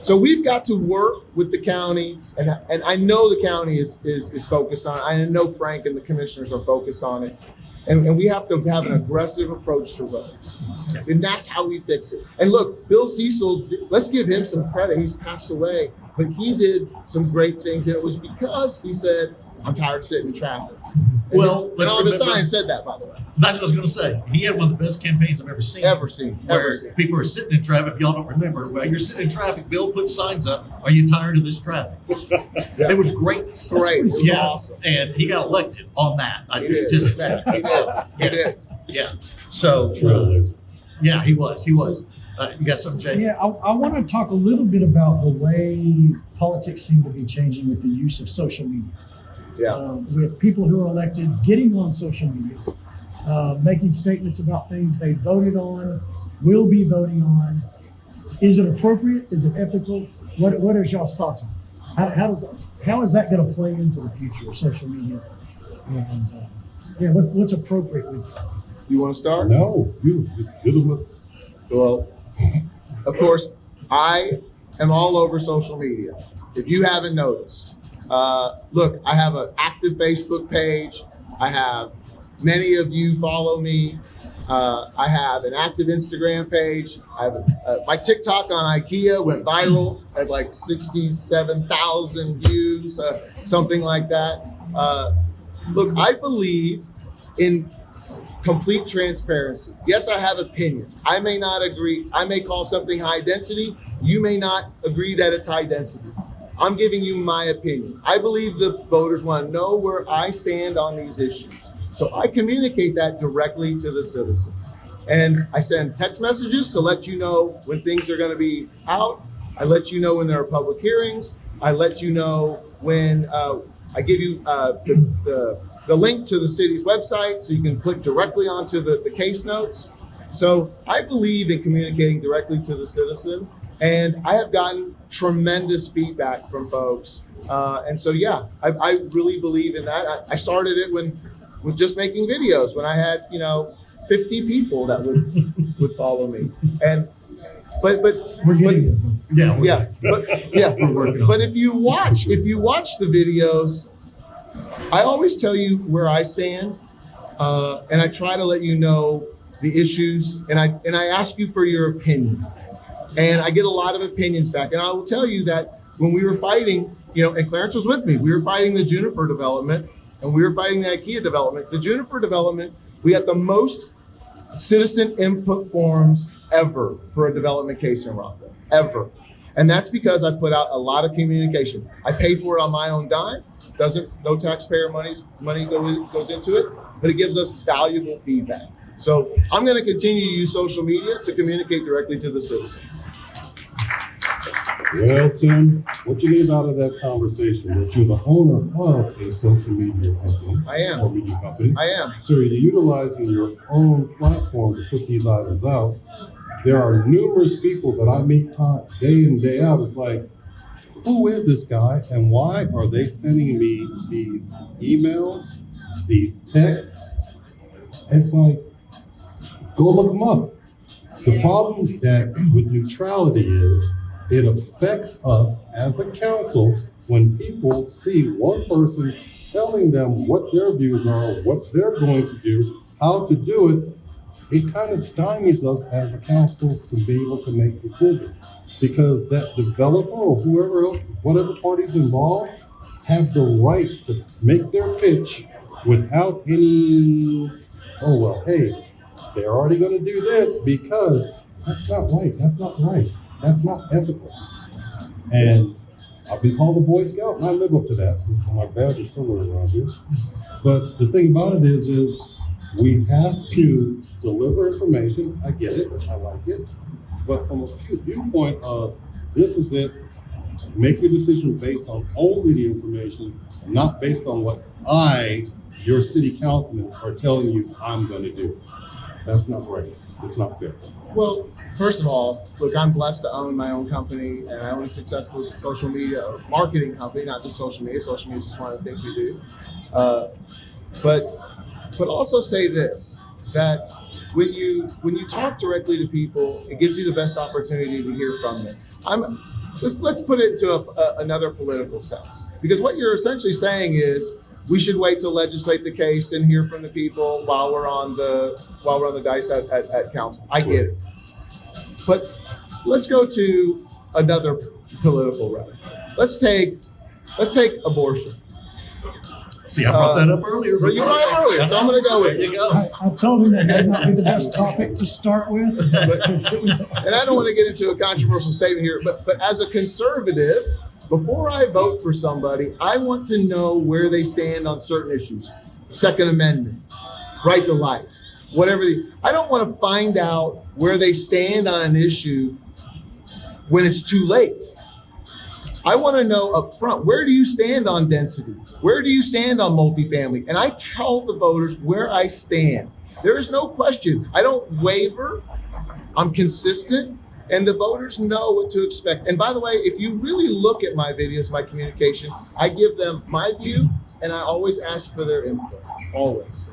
So we've got to work with the county, and I know the county is focused on it. I know Frank and the commissioners are focused on it. And we have to have an aggressive approach to roads. And that's how we fix it. And look, Bill Cecil, let's give him some credit. He's passed away, but he did some great things. And it was because he said, "I'm tired of sitting in traffic." Well, let's remember, Science said that, by the way. That's what I was going to say. He had one of the best campaigns I've ever seen. Where people are sitting in traffic. If y'all don't remember, while you're sitting in traffic, Bill put signs up, "Are you tired of this traffic?" Yeah. It was great. Great. It was awesome. And he got elected on that. I He think did. just that. He did. Yeah. So, yeah, he was. You got something, Jay? Yeah, I want to talk a little bit about the way politics seem to be changing with the use of social media. Yeah. With people who are elected getting on social media, making statements about things they voted on, will be voting on. Is it appropriate? Is it ethical? What is y'all's thoughts on it? How is that going to play into the future of social media? And what's appropriate with that? You want to start? No, you. Well, of course, I am all over social media. If you haven't noticed, look, I have an active Facebook page. I have many of you follow me. I have an active Instagram page. I have my TikTok on IKEA went viral at like 67,000 views, something like that. Look, I believe in complete transparency. Yes, I have opinions. I may not agree. I may call something high density. You may not agree that it's high density. I'm giving you my opinion. I believe the voters want to know where I stand on these issues. So I communicate that directly to the citizen. And I send text messages to let you know when things are going to be out. I let you know when there are public hearings. I let you know when I give you the link to the city's website so you can click directly onto the case notes. So I believe in communicating directly to the citizen, and I have gotten tremendous feedback from folks. And so, yeah, I really believe in that. I started it with just making videos when I had, 50 people that would follow me. And but We're getting there. We're working on but it. if you watch the videos, I always tell you where I stand, and I try to let you know the issues, and I ask you for your opinion, and I get a lot of opinions back. And I will tell you that when we were fighting, and Clarence was with me, we were fighting the Juniper development, and we were fighting the IKEA development. The Juniper development, we had the most citizen input forms ever for a development case in Rockwall, ever. And that's because I put out a lot of communication. I pay for it on my own dime. No taxpayer money goes into it, but it gives us valuable feedback. So I'm going to continue to use social media to communicate directly to the citizen. Well, Tim, what you need out of that conversation that you're the owner of a social media company. I am. Or media company. I am. So you're utilizing your own platform to put these items out. There are numerous people that I meet day in, day out. It's like, who is this guy and why are they sending me these emails, these texts? It's like, go look them up. The problem that with neutrality is it affects us as a council when people see one person telling them what their views are, what they're going to do, how to do it. It kind of stymies us as a council to be able to make decisions because that developer or whoever else, whatever party's involved, have the right to make their pitch without any, oh, well, hey, they're already going to do this because that's not right. That's not right. That's not ethical. And I've been called a Boy Scout, and I live up to that. My badge is somewhere around here. But the thing about it is we have to deliver information. I get it. I like it. But from a viewpoint of this is it, make your decision based on only the information, not based on what your city councilman, are telling you I'm going to do. That's not right. It's not fair. Well, first of all, look, I'm blessed to own my own company, and I own a successful social media marketing company, not just social media. Social media is just one of the things we do. But also say this, that when you talk directly to people, it gives you the best opportunity to hear from them. Let's put it into another political sense, because what you're essentially saying is we should wait to legislate the case and hear from the people while we're on the dice at council. I get it. But let's go to another political realm. Let's take abortion. See, I brought that up earlier. You brought it earlier, so I'm going to go with There it. you go. I told him that may not be the best topic to start with. And I don't want to get into a controversial statement here, but as a conservative, before I vote for somebody, I want to know where they stand on certain issues. Second Amendment, right to life, whatever. I don't want to find out where they stand on an issue when it's too late. I want to know up front, where do you stand on density? Where do you stand on multifamily? And I tell the voters where I stand. There is no question. I don't waver. I'm consistent. And the voters know what to expect. And by the way, if you really look at my videos, my communication, I give them my view, and I always ask for their input, always.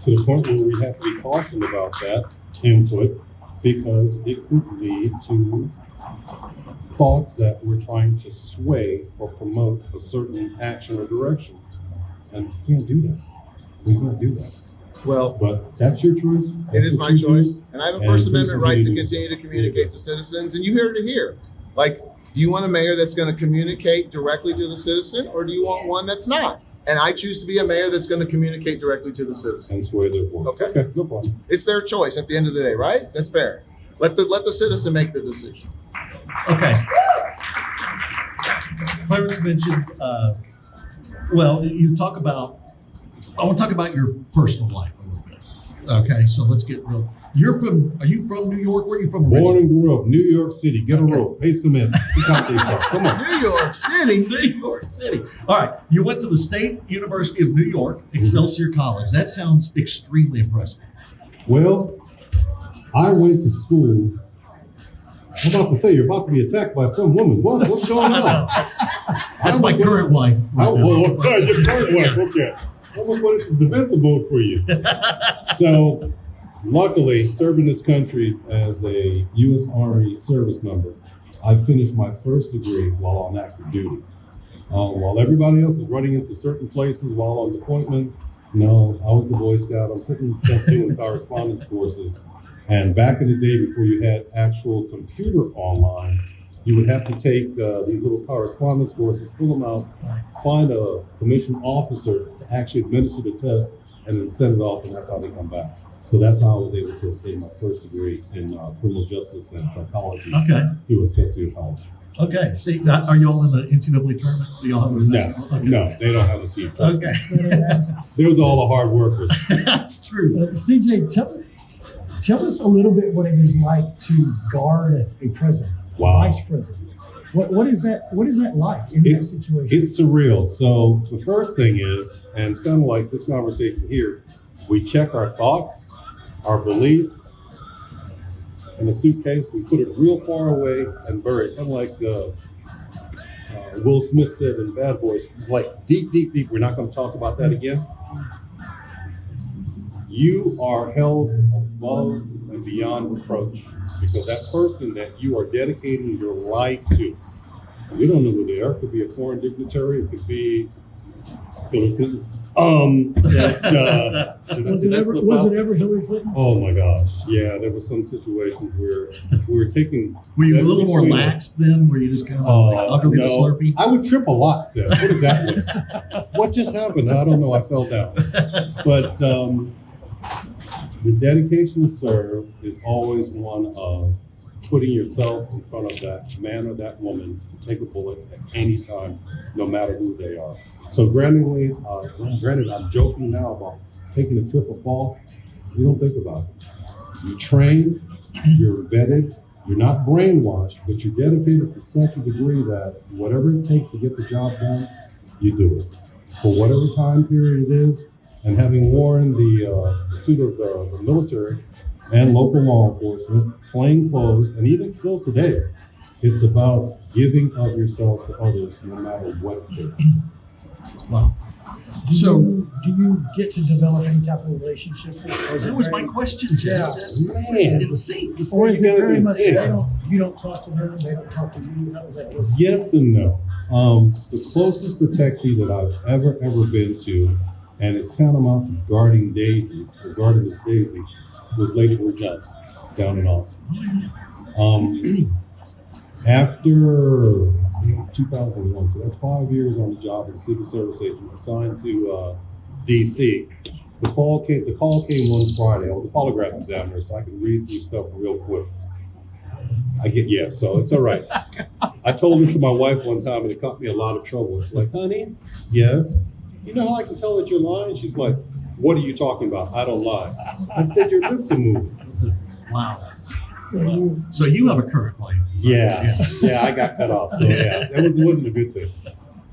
To the point where we have to be cautioned about that input because it could lead to thoughts that we're trying to sway or promote a certain action or direction. And we can't do that. We can't do that. Well, But that's your choice. it is my choice, and I have a And First please Amendment right to continue to continue to do communicate to citizens, and you hear it here. Like, do you want a mayor that's going to communicate directly to the citizen, or do you want one that's not? And I choose to be a mayor that's going to communicate directly to the citizen. And sway their voice. Okay. No problem. It's their choice at the end of the day, right? That's fair. Let the citizen make the decision. Okay. Clarence mentioned, you talk about, I want to talk about your personal life a little bit. Okay, so let's get real. Are you from New York? Where are you from? Born and grew up, New York City. Get a rope, paste them in. Come on. New York City. New York City. All right, you went to the State University of New York, Excelsior College. That sounds extremely impressive. Well, I went to school. I'm about to say, you're about to be attacked by some woman. What's going on? That's my current wife. Right now. Your current wife, okay. I almost went into defensive mode for you. So, luckily, serving this country as a U.S. Army service member, I finished my first degree while on active duty. While everybody else was running into certain places while on deployment, no, I was the Boy Scout. I'm sitting doing correspondence courses. And back in the day, before you had actual computer online, you would have to take these little correspondence courses, fill them out, find a commissioned officer to actually administer the test, and then send it off, and that's how they come back. So that's how I was able to obtain my first degree in criminal justice and psychology through Excelsior College. Okay. See, are you all in the NCAA tournament? Do y'all have a No, they don't have a team. Okay. They was all the hard workers. That's true. CJ, tell us a little bit what it is like to guard a president, Wow. vice president. What is that? What is that like in that situation? It's surreal. So the first thing is, and it's kind of like this conversation here, we check our thoughts, our beliefs in a suitcase. We put it real far away and bury it. Kind of like Will Smith said in Bad Boys, it's like deep, deep, deep. We're not going to talk about that again. You are held above and beyond reproach because that person that you are dedicating your life to, you don't know who they are. It could be a foreign dignitary. It could be Hillary Clinton. Was it ever Hillary Clinton? Oh my gosh. Yeah, there were some situations where we were taking. Were you a little more lax then? Were you just kind of like, I'll go get a Slurpee? I would trip a lot then. Put it that way. What just happened? I don't know. I fell down. But the dedication to serve is always one of putting yourself in front of that man or that woman to take a bullet at any time, no matter who they are. So granted, I'm joking now about taking a trip or fall. You don't think about it. You train, you're vetted, you're not brainwashed, but you're dedicated to such a degree that whatever it takes to get the job done, you do it. For whatever time period it is, and having worn the suit of the military and local law enforcement, plain clothes, and even still today, it's about giving of yourself to others no matter what it is. Wow. Do you get to develop any type of relationship? That was my question, Jay. Yeah. It's insane. Or is it very much Yeah. you don't talk to them, they don't talk to you? How does that work? Yes and no. The closest protectee that I've ever been to, and it's tantamount to guarding Daisy, or guarding Miss Daisy, was Lady Bird Johnson down in Austin. After 2001, so that's 5 years on the job as a civil service agent, assigned to DC. The call came one Friday. I was a polygraph examiner, so I could read through stuff real quick. So it's all right. I told this to my wife one time, and it caught me a lot of trouble. It's like, honey, yes. You know how I can tell that you're lying? She's like, what are you talking about? I don't lie. I said, your lips are moving. Wow. So you have a current life. Yeah, I got cut off. So yeah, that wasn't a good thing.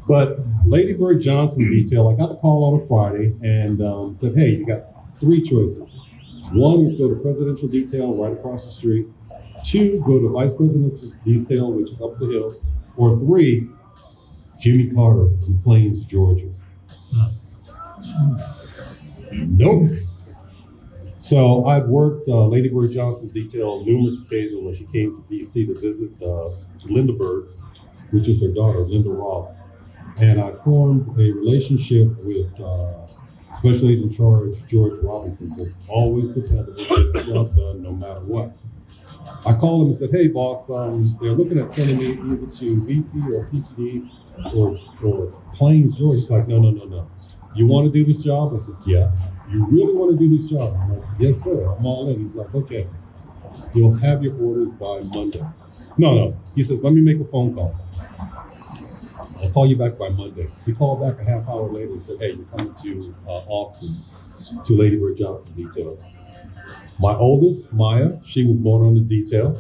But Lady Bird Johnson detail, I got the call on a Friday and said, hey, you got 3 choices. 1 is go to presidential detail right across the street. 2, go to vice presidential detail, which is up the hill. Or 3, Jimmy Carter in Plains, Georgia. Nope. So I'd worked Lady Bird Johnson's detail on numerous occasions when she came to DC to visit Linda Bird, which is her daughter, Linda Roth. And I formed a relationship with Special Agent in Charge George Robinson, who always dependable to get the job done no matter what. I called him and said, hey boss, they're looking at sending me either to VP or PTD or Plains, Georgia. He's like, no. You want to do this job? I said, yeah. You really want to do this job? I'm like, yes, sir. I'm all in. He's like, okay. You'll have your orders by Monday. No. He says, let me make a phone call. I'll call you back by Monday. He called back a half hour later and said, hey, you're coming to Austin to Lady Bird Johnson detail. My oldest, Maya, she was born on the detail.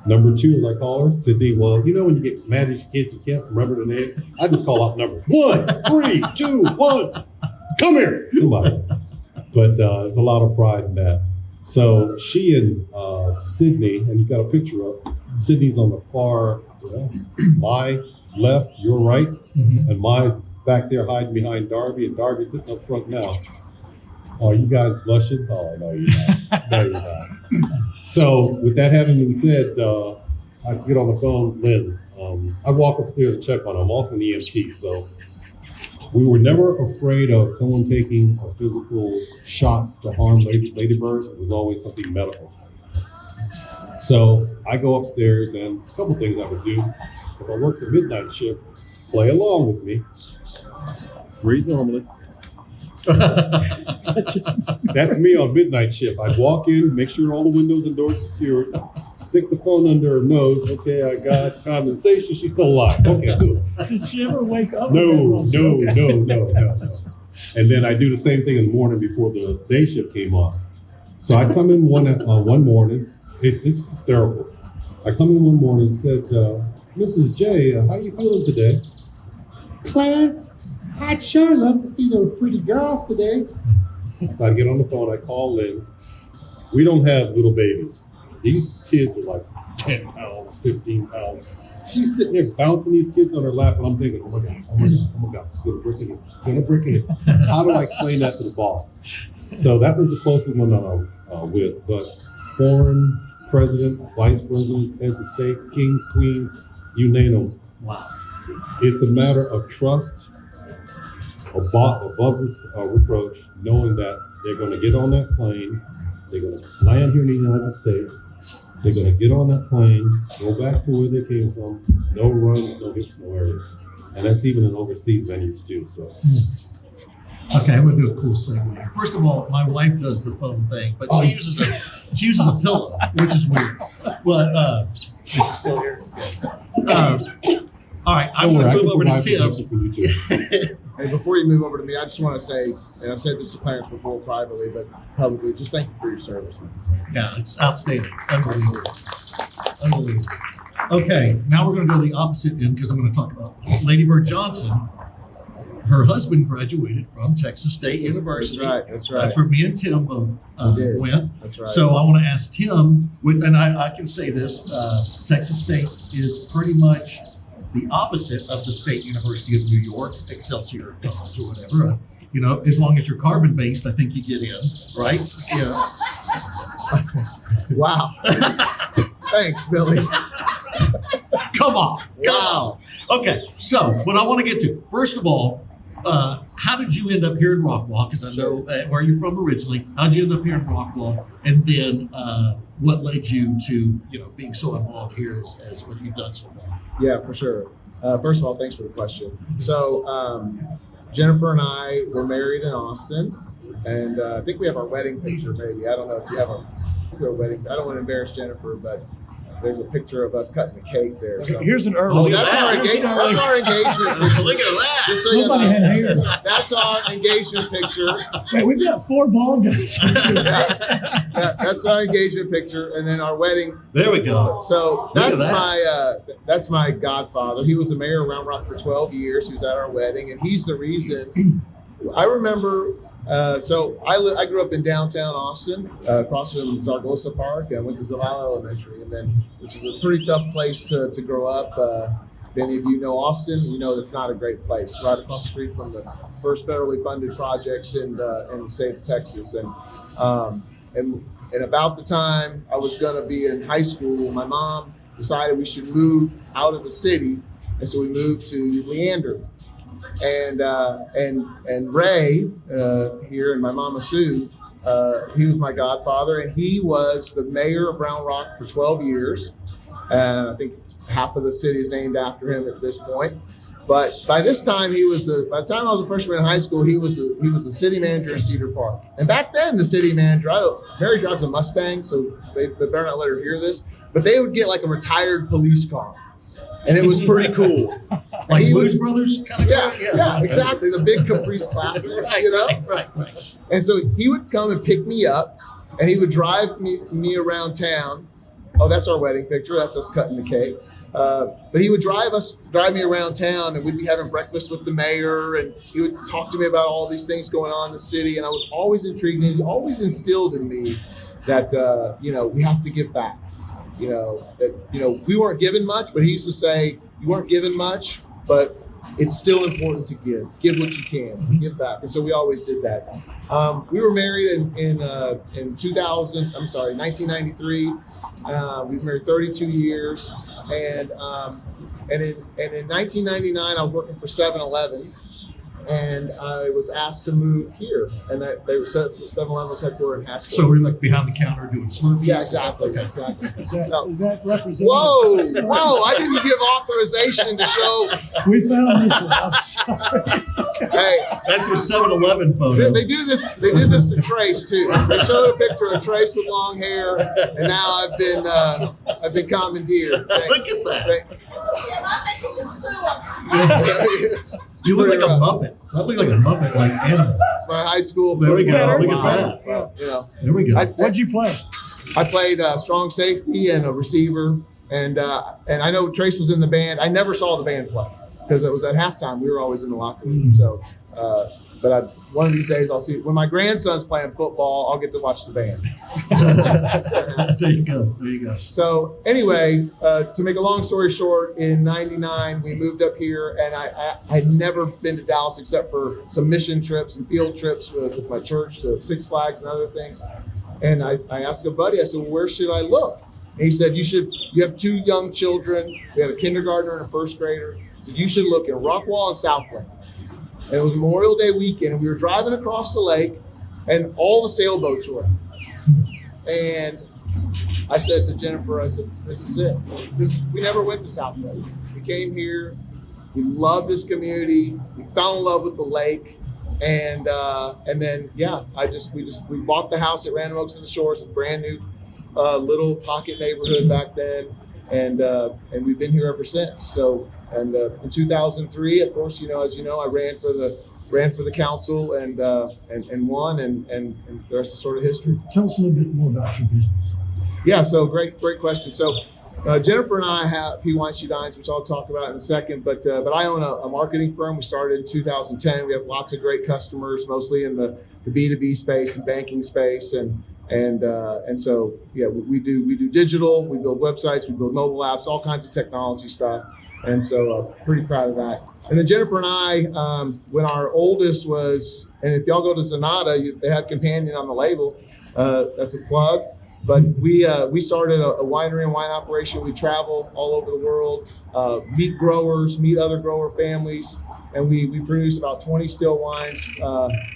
Number 2, as I call her, Sydney. Well, you know when you get mad at your kids, you can't remember the name. I just call out numbers. 1, 3, 2, 1. Come here. Somebody. But there's a lot of pride in that. So she and Sydney, and you got a picture up. Sydney's on the far, my left, your right, and mine's back there hiding behind Darby, and Darby's sitting up front now. Oh, you guys blushing? Oh, no, you're not. No, you're not. So, with that having been said, I have to get on the phone, Lynn. I walk upstairs and check on her. I'm also an EMT, so we were never afraid of someone taking a physical shot to harm ladybirds. It was always something medical. So I go upstairs, and a couple things I would do. If I work the midnight shift, play along with me. Breathe normally. That's me on midnight shift. I'd walk in, make sure all the windows and doors secured, stick the phone under her nose. Okay, I got condensation. She's still alive. Okay, good. Did she ever wake up? No. And then I do the same thing in the morning before the day shift came on. So I come in one morning. It's hysterical. I come in one morning and said, Mrs. J, how are you feeling today? Clarence, I'd sure love to see those pretty girls today. So I get on the phone, I call in. We don't have little babies. These kids are like 10 pounds, 15 pounds. She's sitting there bouncing these kids on her lap, and I'm thinking, oh my God, she's gonna break it. How do I explain that to the boss? So that was the closest one I'm with. But foreign president, vice president, heads of state, kings, queens, you name them. Wow. It's a matter of trust, above reproach, knowing that they're going to get on that plane, they're going to land here in the United States, they're going to get on that plane, go back to where they came from, no runs, no hits, no errors. And that's even in overseas venues too. So. Okay, I'm gonna do a cool segue. First of all, my wife does the phone thing, but she uses a pillow, which is weird. But is she still here? All right, I'm gonna move over to Tim. Hey, before you move over to me, I just want to say, and I've said this to Clarence before privately, but publicly, just thank you for your service, man. Yeah, it's outstanding. Unbelievable. Okay, now we're going to go the opposite end because I'm going to talk about Lady Bird Johnson. Her husband graduated from Texas State University. That's right. That's where me and Tim both went. That's right. So I want to ask Tim, and I can say this, Texas State is pretty much the opposite of the State University of New York, Excelsior College or whatever. You know, as long as you're carbon-based, I think you get in, right? Yeah. Wow. Thanks, Billy. Come on. Okay, so what I want to get to, first of all, how did you end up here in Rockwall? Because I know where you're from originally. How did you end up here in Rockwall? And then what led you to being so involved here as what you've done so far? Yeah, for sure. First of all, thanks for the question. So Jennifer and I were married in Austin, and I think we have our wedding picture, maybe. I don't know if you have our wedding. I don't want to embarrass Jennifer, but there's a picture of us cutting the cake there. So. Here's an early. That's our engagement picture. Look at that. Just so Somebody had hair. That's our engagement picture. Wait, we've got 4 bald guys. That's our engagement picture, and then our wedding. There we go. So that's my godfather. He was the mayor of Round Rock for 12 years. He was at our wedding, and he's the reason. I remember, so I grew up in downtown Austin, across from Zaragoza Park. I went to Zavala Elementary, which is a pretty tough place to grow up. If any of you know Austin, you know that's not a great place. Right across the street from the first federally funded projects in the state of Texas. And about the time I was going to be in high school, my mom decided we should move out of the city, and so we moved to Leander. And Ray here, and my mama Sue, he was my godfather, and he was the mayor of Round Rock for 12 years. And I think half of the city is named after him at this point. But by this time, by the time I was a freshman in high school, he was the city manager in Cedar Park. And back then, the city manager, Mary drives a Mustang, so they better not let her hear this, but they would get like a retired police car. And it was pretty cool. Like Blues Brothers kind of guy? Yeah, exactly. The big Caprice Classic, Right. And so he would come and pick me up, and he would drive me around town. Oh, that's our wedding picture. That's us cutting the cake. But he would drive me around town, and we'd be having breakfast with the mayor, and he would talk to me about all these things going on in the city. And I was always intrigued, and he always instilled in me that we have to give back. That we weren't given much, but he used to say, you weren't given much, but it's still important to give. Give what you can, give back. And so we always did that. We were married in 1993. We've been married 32 years. And in 1999, I was working for 7-Eleven. And I was asked to move here, and that 7-Eleven was headquartered in Haskell. So we're like behind the counter doing Slurpees? Yeah, exactly. Okay. Exactly. Is that representative? Whoa! I didn't give authorization to show. We found this one. I'm sorry. Hey, That's your 7-Eleven photo. they do this. They did this to Trace too. They showed a picture of Trace with long hair, and now I've been commandeered. Look at that. You look like a Muppet. I look like a Muppet, like animal. It's my high school. There we go. football. Look at Wow. that. Well, There we go. What'd you play? I played strong safety and a receiver, and I know Trace was in the band. I never saw the band play because it was at halftime. We were always in the locker room. So, but one of these days I'll see when my grandson's playing football. I'll get to watch the band. There you go. There you go. So anyway, to make a long story short, in '99 we moved up here, and I had never been to Dallas except for some mission trips and field trips with my church to Six Flags and other things. And I asked a buddy, I said, well, where should I look? And he said, you have 2 young children. We have a kindergartner and a first grader. So you should look in Rockwall and Southland. And it was Memorial Day weekend, and we were driving across the lake, and all the sailboats were up. And I said to Jennifer, I said, this is it. We never went to Southland. We came here. We loved this community. We fell in love with the lake. And then, we bought the house at Random Oaks and the Shores, a brand new little pocket neighborhood back then. And we've been here ever since. So, and in 2003, of course, as you know, I ran for the council and won, and the rest is sort of history. Tell us a little bit more about your business. Yeah, so great question. So Jennifer and I have He Wines, She Dines, which I'll talk about in a second, but I own a marketing firm. We started in 2010. We have lots of great customers, mostly in the B2B space and banking space, and so yeah, we do digital, we build websites, we build mobile apps, all kinds of technology stuff. And so pretty proud of that. And then Jennifer and I, when our oldest was, and if y'all go to Zanata, they have Companion on the label. That's a plug. But we started a winery and wine operation. We travel all over the world, meet growers, meet other grower families, and we produce about 20 still wines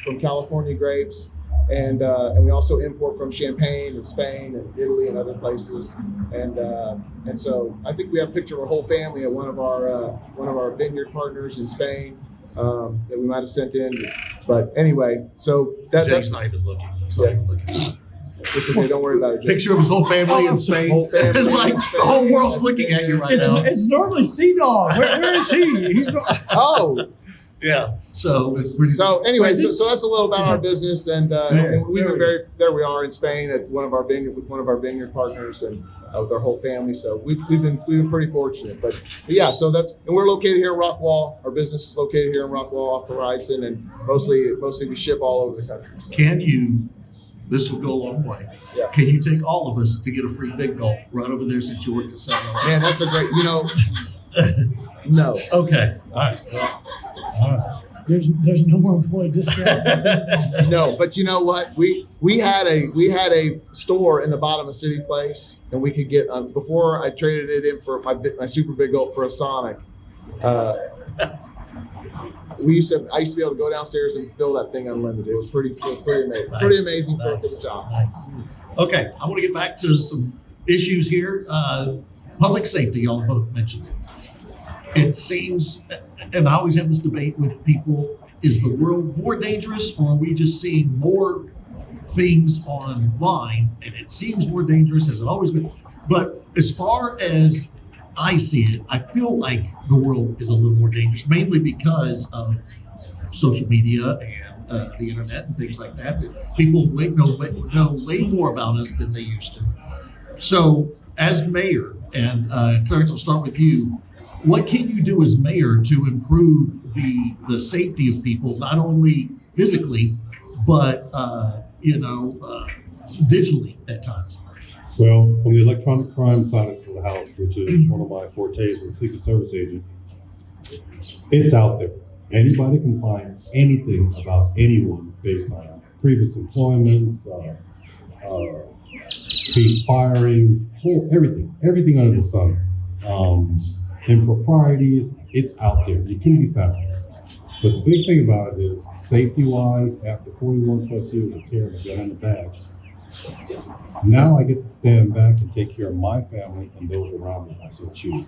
from California grapes. And we also import from Champagne and Spain and Italy and other places. And so I think we have a picture of our whole family at one of our vineyard partners in Spain that we might have sent in. But anyway, so Jake's not even looking. He's not even looking. It's okay, don't worry about it, Jake. Picture of his whole family in Spain. Whole family It's like in Spain. the whole world's looking at you right now. It's normally Sea Dog. Where is he? He's Oh. Yeah. So Anyway, so that's a little about our business, and we've been there we are in Spain at one of our vineyard partners, and with our whole family. So we've been pretty fortunate, but yeah. So and we're located here in Rockwall. Our business is located here in Rockwall off Horizon, and mostly we ship all over the country. So. This will go a long way. Yeah. Can you take all of us to get a free big gulp right over there since you work at 7-Eleven? Man, that's a great. No. Okay. All right. all right. There's no more employee discount. No, but you know what? We had a store in the bottom of City Place, and we could get before I traded it in for my super big gulp for a Sonic. I used to be able to go downstairs and fill that thing unlimited. It was pretty amazing. Nice. Pretty amazing for Nice. the job. Nice. Okay, I want to get back to some issues here. Public safety, y'all both mentioned it. It seems, and I always have this debate with people, is the world more dangerous, or are we just seeing more things online? And it seems more dangerous, as it always been. But as far as I see it, I feel like the world is a little more dangerous, mainly because of social media and the internet and things like that. People know way more about us than they used to. So, as mayor, and Clarence, I'll start with you. What can you do as mayor to improve the safety of people, not only physically, but digitally at times. Well, from the electronic crime side of the house, which is one of my fortes as a Secret Service agent, it's out there. Anybody can find anything about anyone based on previous employments, being firings, everything under the sun. Improprieties, it's out there. You can be found. But the big thing about it is, safety-wise, after 41 plus years of carrying a gun in the bag, now I get to stand back and take care of my family and those around me if I so choose.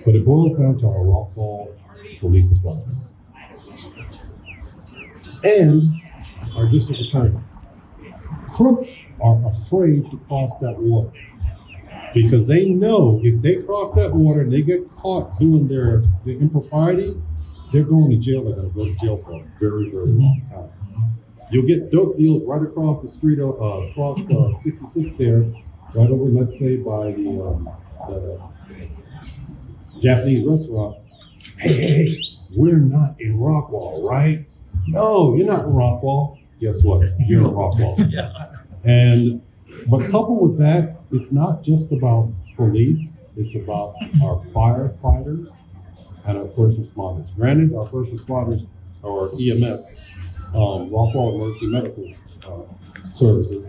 But it boils down to our Rockwall Police Department and our district attorneys. Crooks are afraid to cross that water because they know if they cross that water and they get caught doing their improprieties, they're going to jail. They're going to go to jail for a very, very long time. You'll get dope deals right across the street, across 66 there, right over, let's say, by the Japanese restaurant. Hey, we're not in Rockwall, right? No, you're not in Rockwall. Guess what? You're in Rockwall. Yeah. But coupled with that, it's not just about police. It's about our firefighters and our first responders. Granted, our first responders or EMS, Rockwall Emergency Medical Services,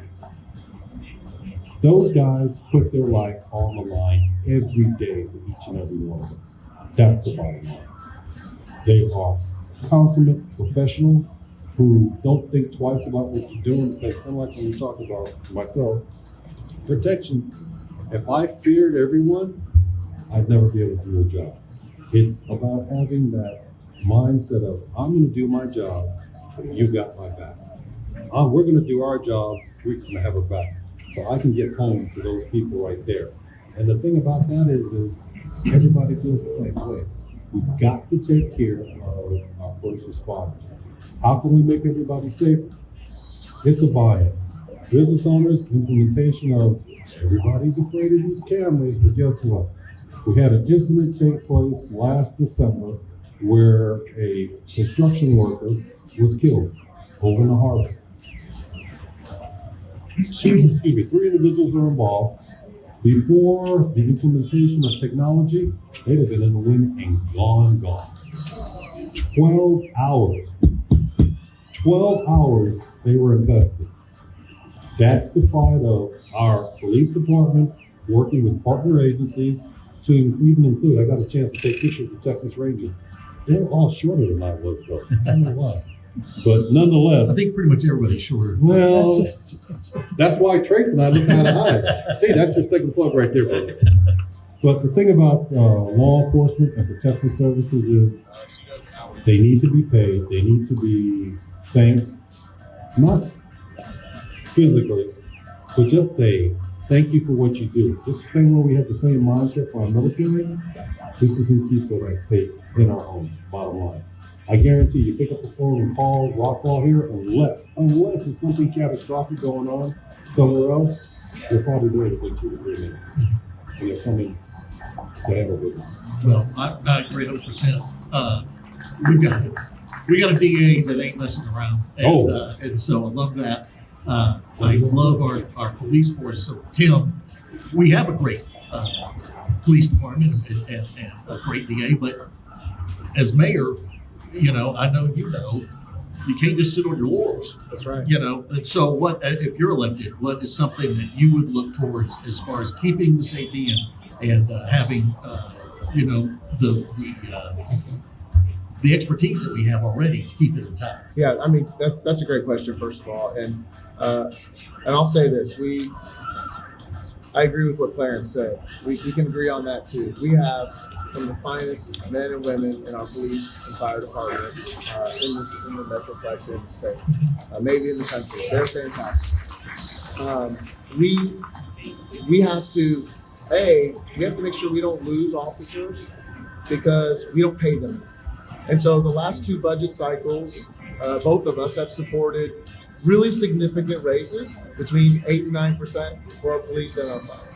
those guys put their life on the line every day for each and every one of us. That's the bottom line. They are consummate professionals who don't think twice about what you're doing, because kind of like when we talk about myself, protection. If I feared everyone, I'd never be able to do a job. It's about having that mindset of, I'm going to do my job, you got my back. We're going to do our job, we're going to have a back. So I can get home to those people right there. And the thing about that is everybody feels the same way. We've got to take care of our first responders. How can we make everybody safer? It's a bias. Business owners, implementation of everybody's afraid of these cameras, but guess what? We had an incident take place last December where a construction worker was killed over in the harbor. Excuse me, 3 individuals were involved. Before the implementation of technology, they'd have been in the wind and gone. 12 hours. 12 hours they were in custody. That's the pride of our police department working with partner agencies to even include, I got a chance to take pictures with Texas Rangers. They're all shorter than I was though. I don't know why. But nonetheless. I think pretty much everybody's shorter. Well, that's why Trace and I look eye to eye. See, that's your second plug right there, brother. But the thing about law enforcement and protection services is they need to be paid. They need to be thanked, not physically, but just a thank you for what you do. Just the same way we have the same mindset for our military, this is who keeps us safe in our homes, bottom line. I guarantee you pick up the phone and call Rockwall here, unless it's something catastrophic going on somewhere else, you're probably there within 2 to 3 minutes. And you're coming to handle business. Well, I agree 100%. We got a DA that ain't messing around. And, and so I love that. I love our police force. So Tim, we have a great police department and a great DA, but as mayor, you know, I know you can't just sit on your laurels. That's right. You know, and so what if you're elected? What is something that you would look towards as far as keeping the safety and having you know the expertise that we have already to keep it intact? Yeah, I mean that's a great question, first of all, and I'll say this: I agree with what Clarence said. We can agree on that too. We have some of the finest men and women in our police and fire department in the Metroplex in the state, maybe in the country. They're fantastic. We have to make sure we don't lose officers because we don't pay them. And so the last 2 budget cycles, both of us have supported really significant raises between 8 and 9% for our police and our fire.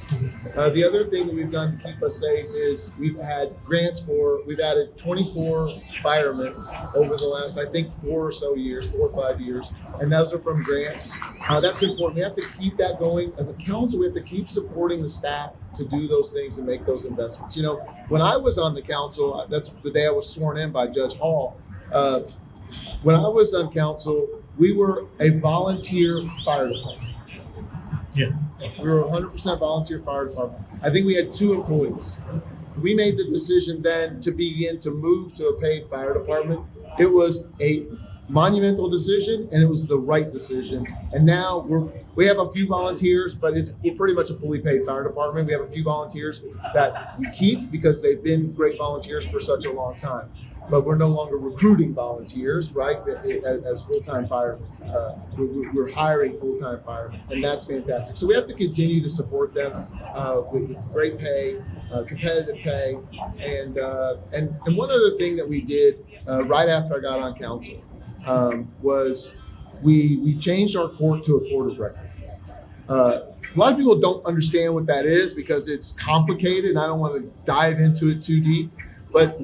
The other thing that we've done to keep us safe is we've added 24 firemen over the last, I think, 4 or 5 years, and those are from grants. That's important. We have to keep that going. As a council, we have to keep supporting the staff to do those things and make those investments. You know, when I was on the council, that's the day I was sworn in by Judge Hall. When I was on council, we were a volunteer fire department. Yeah. We were 100% volunteer fire department. I think we had 2 employees. We made the decision then to begin to move to a paid fire department. It was a monumental decision, and it was the right decision. And now we have a few volunteers, but we're pretty much a fully paid fire department. We have a few volunteers that we keep because they've been great volunteers for such a long time. But we're no longer recruiting volunteers, right? As full-time firemen, we're hiring full-time firemen, and that's fantastic. So we have to continue to support them with great pay, competitive pay, and one other thing that we did right after I got on council was we changed our court to a court of record. A lot of people don't understand what that is because it's complicated, and I don't want to dive into it too deep, but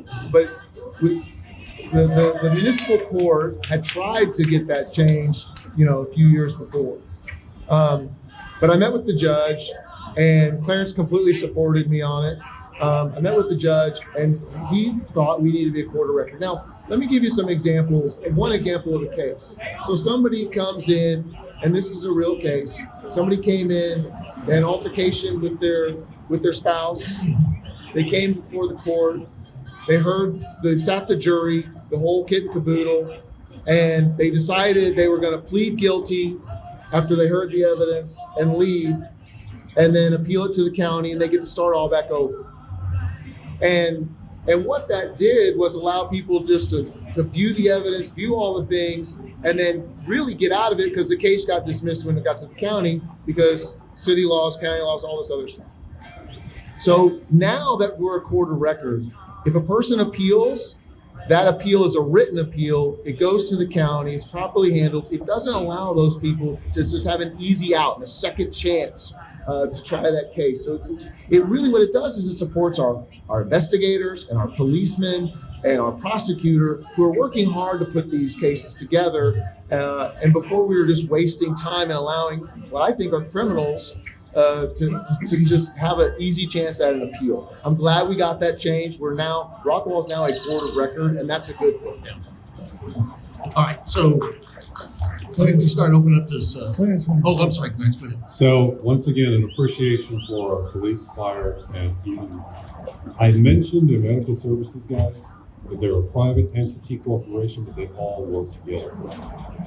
the municipal court had tried to get that changed, a few years before. But I met with the judge, and Clarence completely supported me on it. I met with the judge, and he thought we needed to be a court of record. Now, let me give you some examples. One example of a case. So somebody comes in, and this is a real case. Somebody came in, they had an altercation with their spouse. They came before the court. They sat the jury, the whole kit and caboodle, and they decided they were going to plead guilty after they heard the evidence and leave, and then appeal it to the county, and they get to start all back over. And what that did was allow people just to view the evidence, view all the things, and then really get out of it because the case got dismissed when it got to the county because city laws, county laws, all this other stuff. So now that we're a court of record, if a person appeals, that appeal is a written appeal. It goes to the county. It's properly handled. It doesn't allow those people to just have an easy out and a second chance to try that case. So it really, what it does is it supports our investigators and our policemen and our prosecutor who are working hard to put these cases together. And before we were just wasting time and allowing what I think are criminals to just have an easy chance at an appeal. I'm glad we got that changed. Rockwall is now a court of record, and that's a good thing. Yeah. All right, so we start opening up this. Clarence wanted to Oh, say- I'm sorry, Clarence. Go ahead. So once again, an appreciation for our police, fire, and even, I mentioned the medical services guys, that they're a private entity corporation, but they all work together.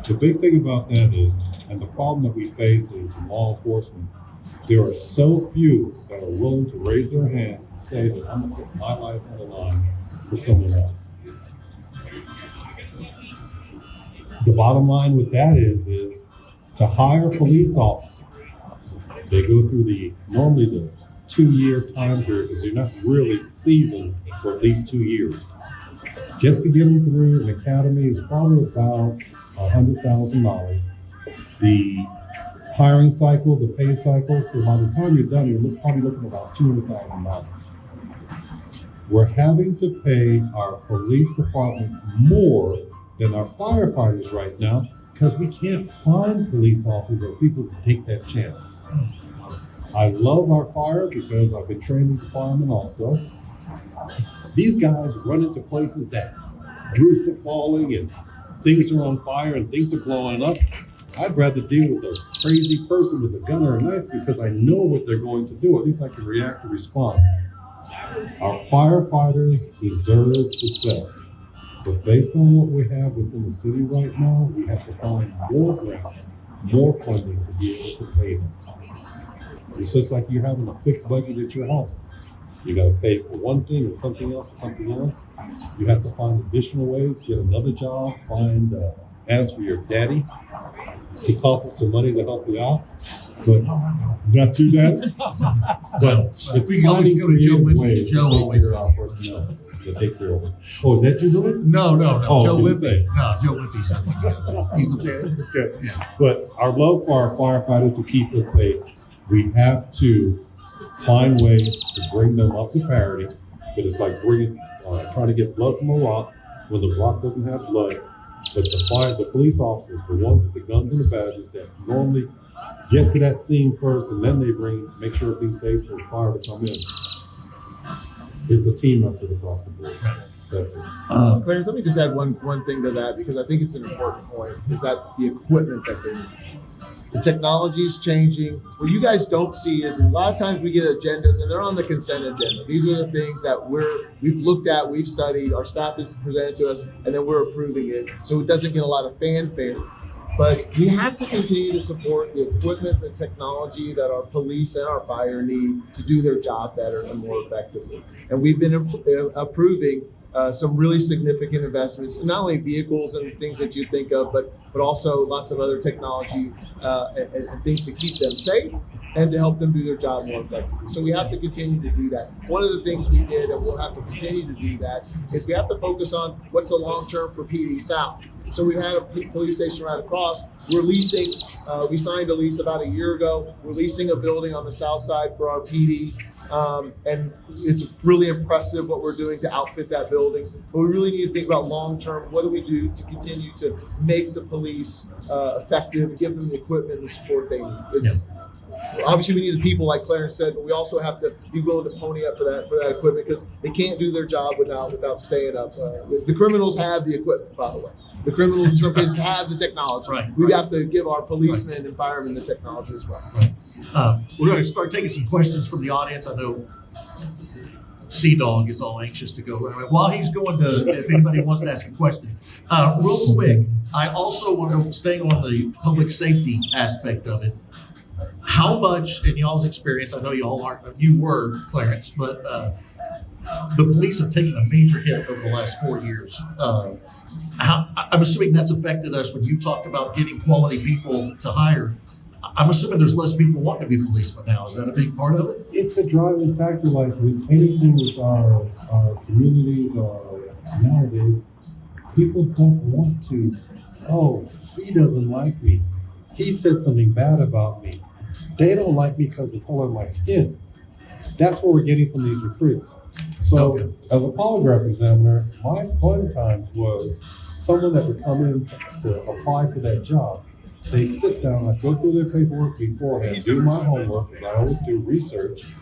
The big thing about that is, and the problem that we face is in law enforcement, there are so few that are willing to raise their hand and say that I'm gonna put my life on the line for someone else. The bottom line with that is to hire police officers, they go through normally the 2-year time period, because they're not really seasoned for at least 2 years. Just to get them through an academy is probably about $100,000. The hiring cycle, the pay cycle, so by the time you're done, you're probably looking at about $200,000. We're having to pay our police department more than our firefighters right now because we can't find police officers or people to take that chance. I love our fire because I've been trained as a fireman also. These guys run into places that roofs are falling and things are on fire and things are blowing up. I'd rather deal with a crazy person with a gun or a knife because I know what they're going to do. At least I can react and respond. Our firefighters deserve success. But based on what we have within the city right now, we have to find more grants, more funding to be able to pay them. It's just like you're having a fixed budget at your house. You got to pay for one thing and something else and something else. You have to find additional ways, get another job, ask for your daddy to cough up some money to help you out. But not too bad. But We can always go to Joe Whitney. Joe always to take care of it. Oh, is that you doing? No. Oh, Joe I was Whitney. gonna No, Joe Whitney's something. He's the Okay. Yeah. But our love for our firefighters to keep us safe, we have to find ways to bring them up to parity. But it's like trying to get blood from a rock when the rock doesn't have blood. But the police officers, the ones with the guns and the badges that normally get to that scene first, and then they make sure everything's safe for the fire to come in. It's a team effort across the board. That's it. Clarence, let me just add one thing to that, because I think it's an important point, is that the equipment that they need. The technology is changing. What you guys don't see is a lot of times we get agendas and they're on the consent agenda. These are the things that we've looked at, we've studied, our staff has presented to us, and then we're approving it. So it doesn't get a lot of fanfare. But we have to continue to support the equipment, the technology that our police and our fire need to do their job better and more effectively. And we've been approving some really significant investments, not only vehicles and things that you think of, but also lots of other technology and things to keep them safe and to help them do their job more effectively. So we have to continue to do that. One of the things we did, and we'll have to continue to do that, is we have to focus on what's the long term for PD South. So we had a police station right across. We're leasing, we signed a lease about a year ago. We're leasing a building on the south side for our PD. And it's really impressive what we're doing to outfit that building. But we really need to think about long-term, what do we do to continue to make the police effective, give them the equipment and the support they need. Obviously, we need the people, like Clarence said, but we also have to be willing to pony up for that equipment, because they can't do their job without staying up. The criminals have the equipment, by the way. The criminals in some cases have the technology. We have to give our policemen and firemen the technology as well. We're going to start taking some questions from the audience. I know Sea-Dog is all anxious to go. While he's going to, if anybody wants to ask a question. Real quick, I also want to stay on the public safety aspect of it. How much, in y'all's experience, I know y'all aren't, you were, Clarence, but the police have taken a major hit over the last 4 years. I'm assuming that's affected us when you talked about getting quality people to hire. I'm assuming there's less people wanting to be policemen now. Is that a big part of it? It's a driving factor, like with anything with our communities or nowadays. People don't want to, oh, he doesn't like me. He said something bad about me. They don't like me because of the color of my skin. That's what we're getting from these recruits. So as a polygraph examiner, my fun times was someone that would come in to apply for that job. They'd sit down, I'd go through their paperwork beforehand, do my homework, and I always do research,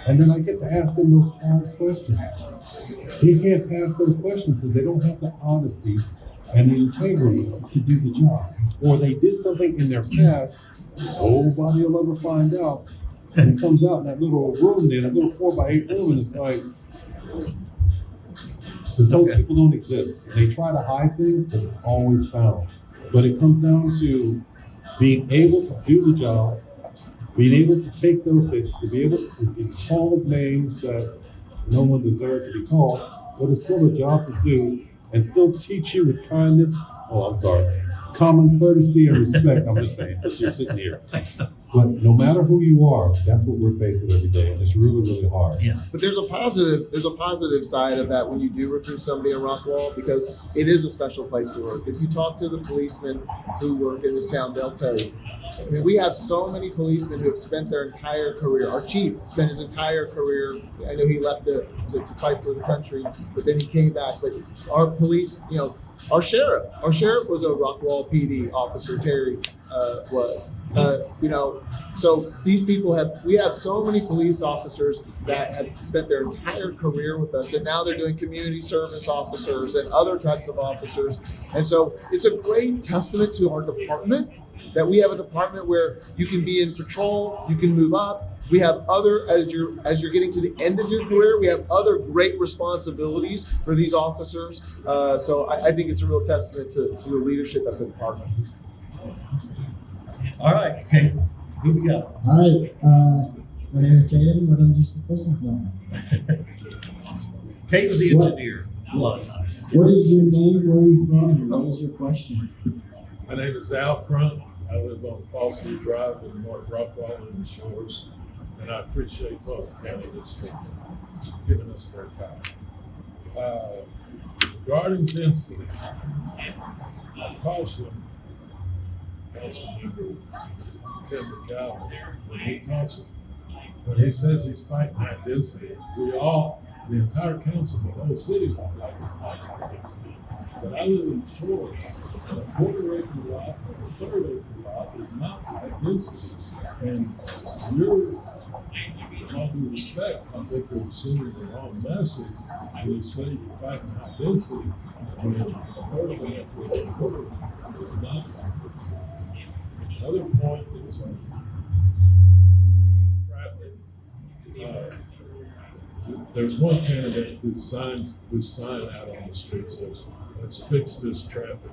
and then I get to ask them those hard questions. They can't ask those questions because they don't have the honesty and the integrity to do the job. Or they did something in their past, nobody will ever find out. And it comes out in that little room there, that little 4x8 room, and it's like, those people don't exist. They try to hide things, but it's always found. But it comes down to being able to do the job, being able to take those hits, to be able to be called names that no one deserves to be called, but it's still a job to do, and still teach you with kindness, common courtesy and respect. I'm just saying, you're sitting here. But no matter who you are, that's what we're faced with every day, and it's really, really hard. Yeah. But there's a positive side of that when you do recruit somebody in Rockwall, because it is a special place to work. If you talk to the policemen who work in this town, they'll tell you. I mean, we have so many policemen who have spent their entire career. Our chief spent his entire career. I know he left to fight for the country, but then he came back. But our police, our sheriff was a Rockwall PD officer. Terry was. So these people we have so many police officers that have spent their entire career with us, and now they're doing community service officers and other types of officers. And so it's a great testament to our department that we have a department where you can be in patrol, you can move up. We have as you're getting to the end of your career, we have other great responsibilities for these officers. So I think it's a real testament to the leadership of the department. All right. Okay. Who we got? All right. My name is Caden. What are the questions now? Caden's the engineer. A lot of times. What is your name? Where are you from? And what is your question? My name is Al Crump. I live on Falsey Drive in North Rockwall in the Shores, and I appreciate both county districts giving us their time. Regarding density, I caution Councilmember Tim McCallum when he talks But he says he's fighting high density. The entire council, the whole city would like to fight high density. But I live in Shores, and a quarter-acre lot or a third-acre lot is not high density. And you're, with all due respect, I think you're sending the wrong message when you say you're fighting high density, when a third of an acre or a quarter is not high density. Another point is traffic. There's one candidate whose sign out on the street says, "Let's fix this traffic,"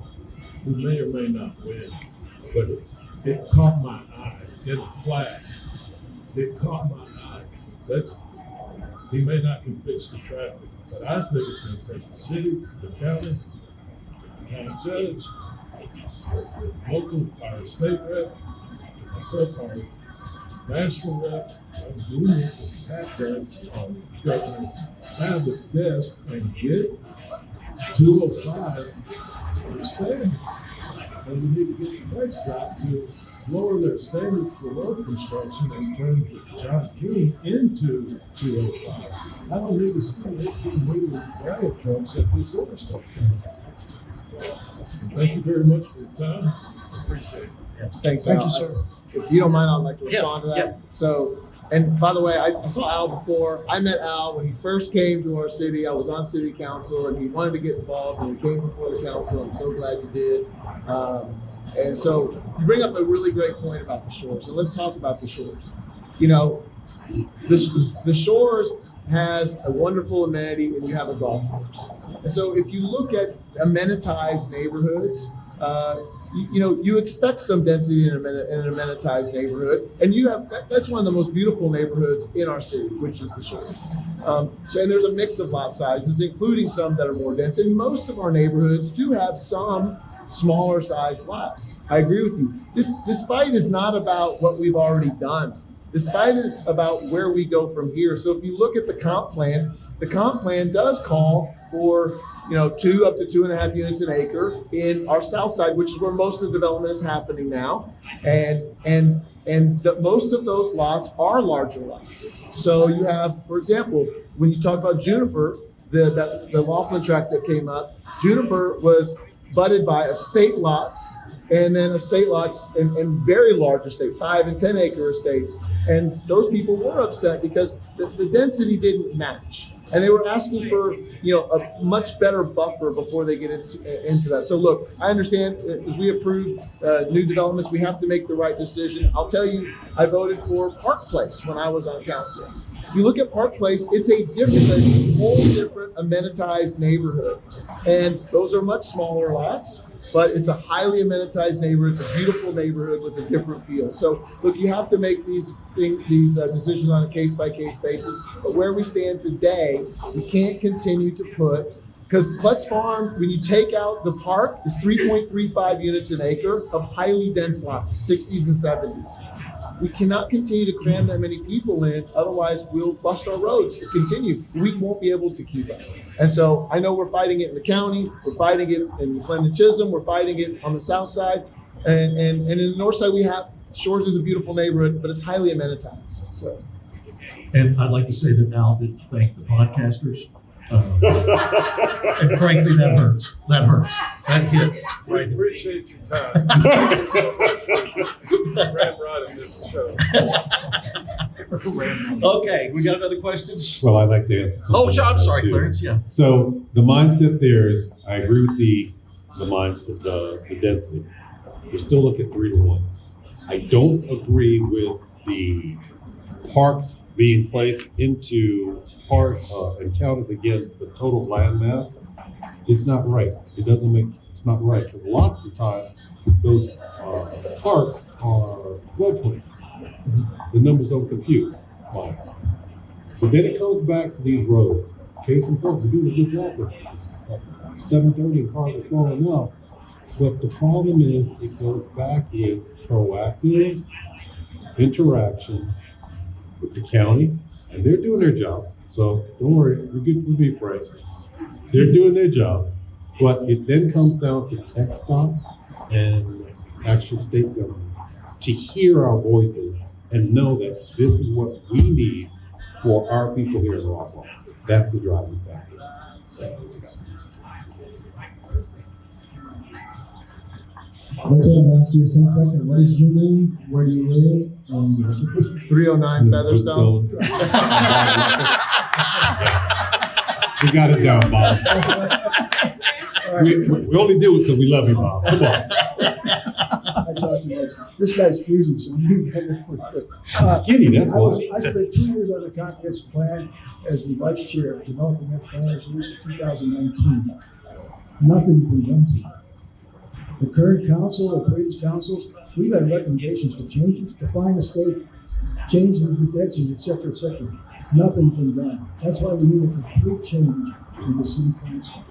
who may or may not win, but it caught my eye in a flash. It caught my eye. He may not can fix the traffic, but I think it's going to take the city, the county judge, the local, our state rep, our national rep, and doing it with tap dance on Governor Abbott's desk and get 205 expanded. And we need to get the next stop to lower their standards for road construction and turn John King into 205. I don't need to see 18-wheeler gravel trucks at this intersection. Thank you very much for your time. Appreciate it. Thanks, Thank Al. you, sir. If you don't mind, I'd like to respond to that. yeah. So, and by the way, I saw Al before. I met Al when he first came to our city. I was on city council and he wanted to get involved and he came before the council. I'm so glad you did. And so you bring up a really great point about the shores. So let's talk about the shores. You know, the shores has a wonderful amenity and you have a golf course. And so if you look at amenitized neighborhoods, you expect some density in an amenitized neighborhood, and that's one of the most beautiful neighborhoods in our city, which is the Shores. And there's a mix of lot sizes, including some that are more dense, and most of our neighborhoods do have some smaller sized lots. I agree with you. This fight is not about what we've already done. This fight is about where we go from here. So if you look at the comp plan does call for 2 up to 2.5 units an acre in our south side, which is where most of the development is happening now. And most of those lots are larger lots. So you have, for example, when you talk about Juniper, the Laughlin tract that came up, Juniper was butted by estate lots and then estate lots and very large estates, 5 and 10 acre estates. And those people were upset because the density didn't match. And they were asking for, a much better buffer before they get into that. So look, I understand as we approve new developments, we have to make the right decision. I'll tell you, I voted for Park Place when I was on council. If you look at Park Place, it's a whole different amenitized neighborhood. And those are much smaller lots, but it's a highly amenitized neighborhood. It's a beautiful neighborhood with a different feel. So look, you have to make these decisions on a case-by-case basis. But where we stand today, we can't continue to put, because Klutz Farm, when you take out the park, is 3.35 units an acre of highly dense lots, 60s and 70s. We cannot continue to cram that many people in, otherwise we'll bust our roads to continue. We won't be able to keep up. And so I know we're fighting it in the county, we're fighting it in Clinton Chisholm, we're fighting it on the south side, and in the north side we have, Shores is a beautiful neighborhood, but it's highly amenitized, so. And I'd like to say that Al didn't thank the podcasters. And frankly, that hurts. That hits. We appreciate your time. Thank you so much for ramrodding this show. Okay, we got another question? Well, I'd like to answer. Oh, sure, I'm sorry, too. Clarence, yeah. So the mindset there is, I agree with the mindset, the density. We still look at 3-to-1. I don't agree with the parks being placed into park and counted against the total land mass. It's not right. It's not right. Because a lot of the time, those parks are floodplain. The numbers don't compute. Fine. But then it comes back to these roads. Case in point, we're doing a good job with it. 7:30 and cars are flowing out. But the problem is it goes back with proactive interaction with the county, and they're doing their job. So don't worry, we're good for beef price. They're doing their job. But it then comes down to TxDOT and actual state government to hear our voices and know that this is what we need for our people here in Rockwall. That's the driving factor. Okay, I'm asking you the same question. What is your name? Where do you live? And what's your question? 309 Featherstone. We got it down, Bob. We only do it because we love you, Bob. Come on. I talked too much. This guy's freezing, so you get it quick. Skinny, that's why. I spent 2 years on the comprehensive plan as the vice chair, developing that plan as recent 2019. Nothing's been done to it. The current council, the previous councils, we've had recommendations for changes, define the state, change the density, et cetera, et cetera. Nothing's been done. That's why we need a complete change in the city council.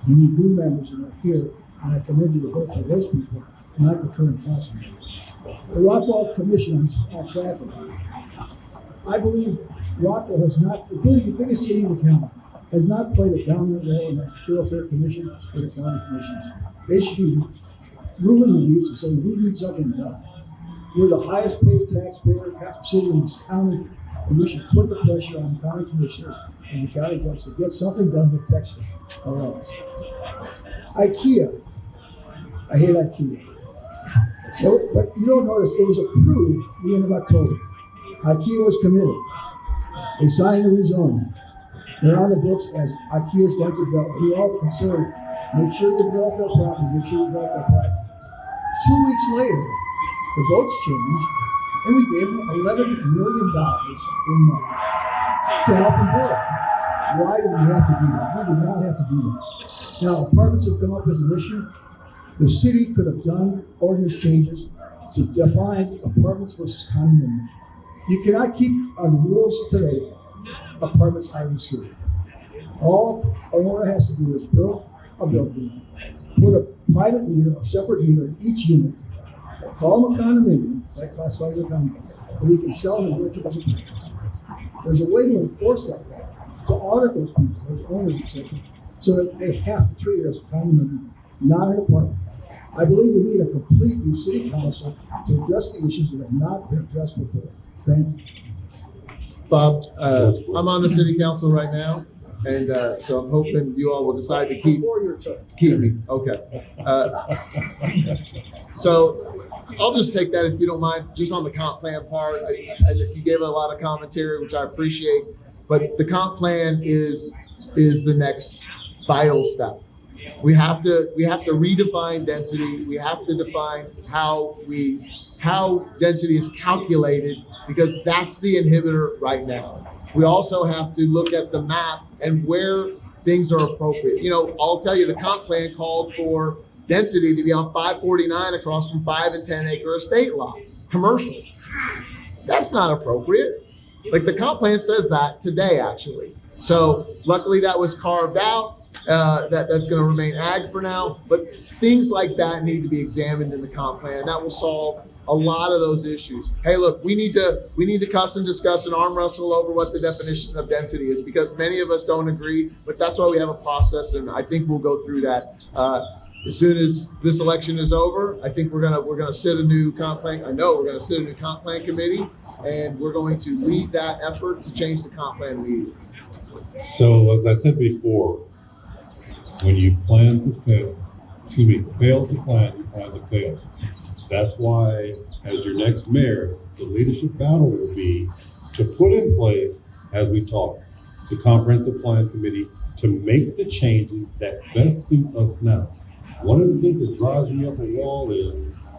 We need new members that are here, and I commend you to vote for those people, not the current council members. The Rockwall Commission on traffic. I believe Rockwall has not, the biggest city in the county, has not played a dominant role in the thoroughfare commission or the county commissions. They should be ruling the youth and saying, we need something done. We're the highest paid taxpayer city in this county, and we should put the pressure on the county commissioners and the county judge to get something done with Texas. All right. IKEA. I hate IKEA. No, but you don't notice it was approved at the end of October. IKEA was committed. They signed the rezoning. They're on the books as IKEA's going to develop. We all concerned. Make sure you develop that property. Make sure you develop that property. 2 weeks later, the votes changed, and we gave them $11 million in money to help them build. Why did we have to do that? We did not have to do that. Now, apartments have come up as an issue. The city could have done ordinance changes to define apartments versus condominiums. You cannot keep on the rules today apartments out of the city. All an owner has to do is build a building, put a private meter, a separate meter in each unit, call them a condominium, that classifies as a condominium, and we can sell them in rentals. There's a way to enforce that, to audit those people, those owners, etc., so that they have to treat it as a condominium, not an apartment. I believe we need a complete new city council to address the issues that have not been addressed before. Thank you. Bob, I'm on the city council right now, and so I'm hoping you all will decide to keep me. Okay. So I'll just take that if you don't mind, just on the comp plan part. You gave a lot of commentary, which I appreciate, but the comp plan is the next vital step. We have to redefine density. We have to define how density is calculated, because that's the inhibitor right now. We also have to look at the map and where things are appropriate. You know, I'll tell you, the comp plan called for density to be on 549 across from 5 and 10 acre estate lots, commercial. That's not appropriate. Like, the comp plan says that today, actually. So luckily that was carved out. That's going to remain ag for now, but things like that need to be examined in the comp plan. That will solve a lot of those issues. Hey, look, we need to cuss and discuss and arm wrestle over what the definition of density is, because many of us don't agree, but that's why we have a process, and I think we'll go through that. As soon as this election is over, I think we're gonna sit a new comp plan. I know we're gonna sit a new comp plan committee, and we're going to lead that effort to change the comp plan immediately. So, as I said before, when you fail to plan, you plan to fail. That's why, as your next mayor, the leadership battle will be to put in place, as we talked, the comprehensive plan committee to make the changes that best suit us now. One of the things that drives me up a wall is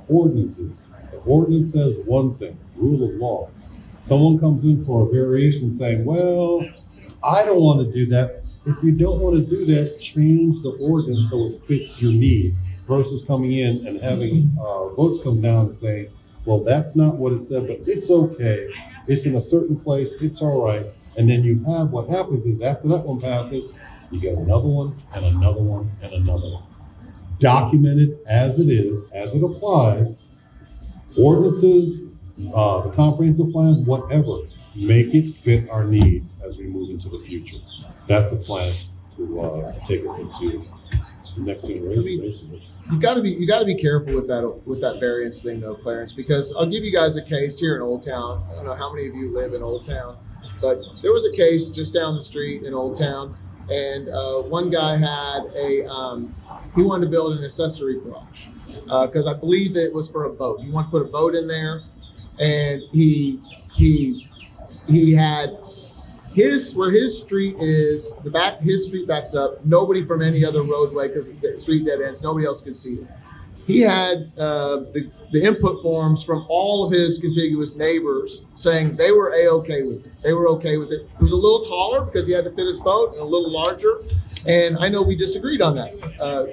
ordinances. The ordinance says one thing, rule of law. Someone comes in for a variation saying, well, I don't want to do that. If you don't want to do that, change the ordinance so it fits your need, versus coming in and having votes come down and saying, well, that's not what it said, but it's okay. It's in a certain place. It's all right. And then you have, what happens is after that one passes, you get another one and another one and another one. Documented as it is, as it applies, ordinances, the comprehensive plan, whatever, make it fit our needs as we move into the future. That's the plan to take us into the next generation. you got to be careful with that variance thing though, Clarence, because I'll give you guys a case here in Old Town. I don't know how many of you live in Old Town, but there was a case just down the street in Old Town, and one guy had he wanted to build an accessory garage because I believe it was for a boat. He wanted to put a boat in there, and he had where his street is, his street backs up, nobody from any other roadway because the street dead ends, nobody else could see it. He had the input forms from all of his contiguous neighbors saying they were A-okay with it. They were okay with it. It was a little taller because he had to fit his boat, and a little larger. And I know we disagreed on that.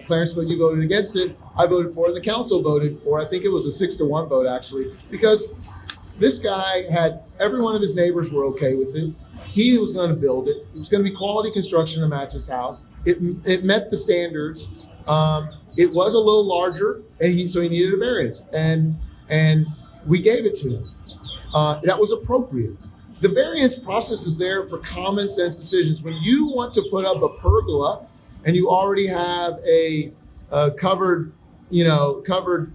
Clarence, you voted against it. I voted for it. The council voted for it. I think it was a 6-1 vote actually, because this guy had every one of his neighbors were okay with it. He was going to build it. It was going to be quality construction to match his house. It met the standards. It was a little larger, and so he needed a variance, and we gave it to him. That was appropriate. The variance process is there for common sense decisions. When you want to put up a pergola, and you already have a covered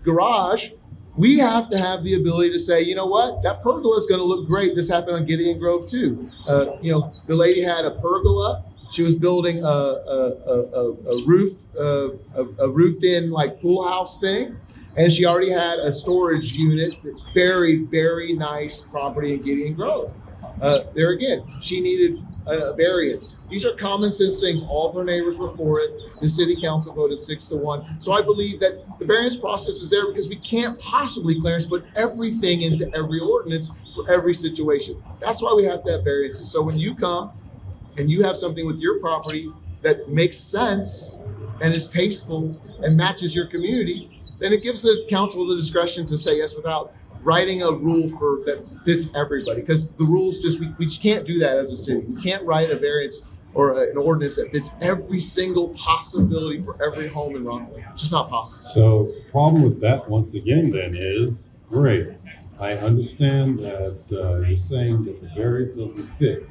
garage, we have to have the ability to say, you know what, that pergola is going to look great. This happened on Gideon Grove too. The lady had a pergola. She was building a roofed-in like pool house thing, and she already had a storage unit. Very, very nice property in Gideon Grove. There again, she needed a variance. These are common sense things. All of her neighbors were for it. The city council voted 6-1. So I believe that the variance process is there because we can't possibly, Clarence, put everything into every ordinance for every situation. That's why we have to have variances. So when you come and you have something with your property that makes sense and is tasteful and matches your community, then it gives the council the discretion to say yes without writing a rule that fits everybody. Because the rules we just can't do that as a city. We can't write a variance or an ordinance that fits every single possibility for every home in Rockwall. It's just not possible. So the problem with that, once again, then is, great, I understand that you're saying that the variance doesn't fit.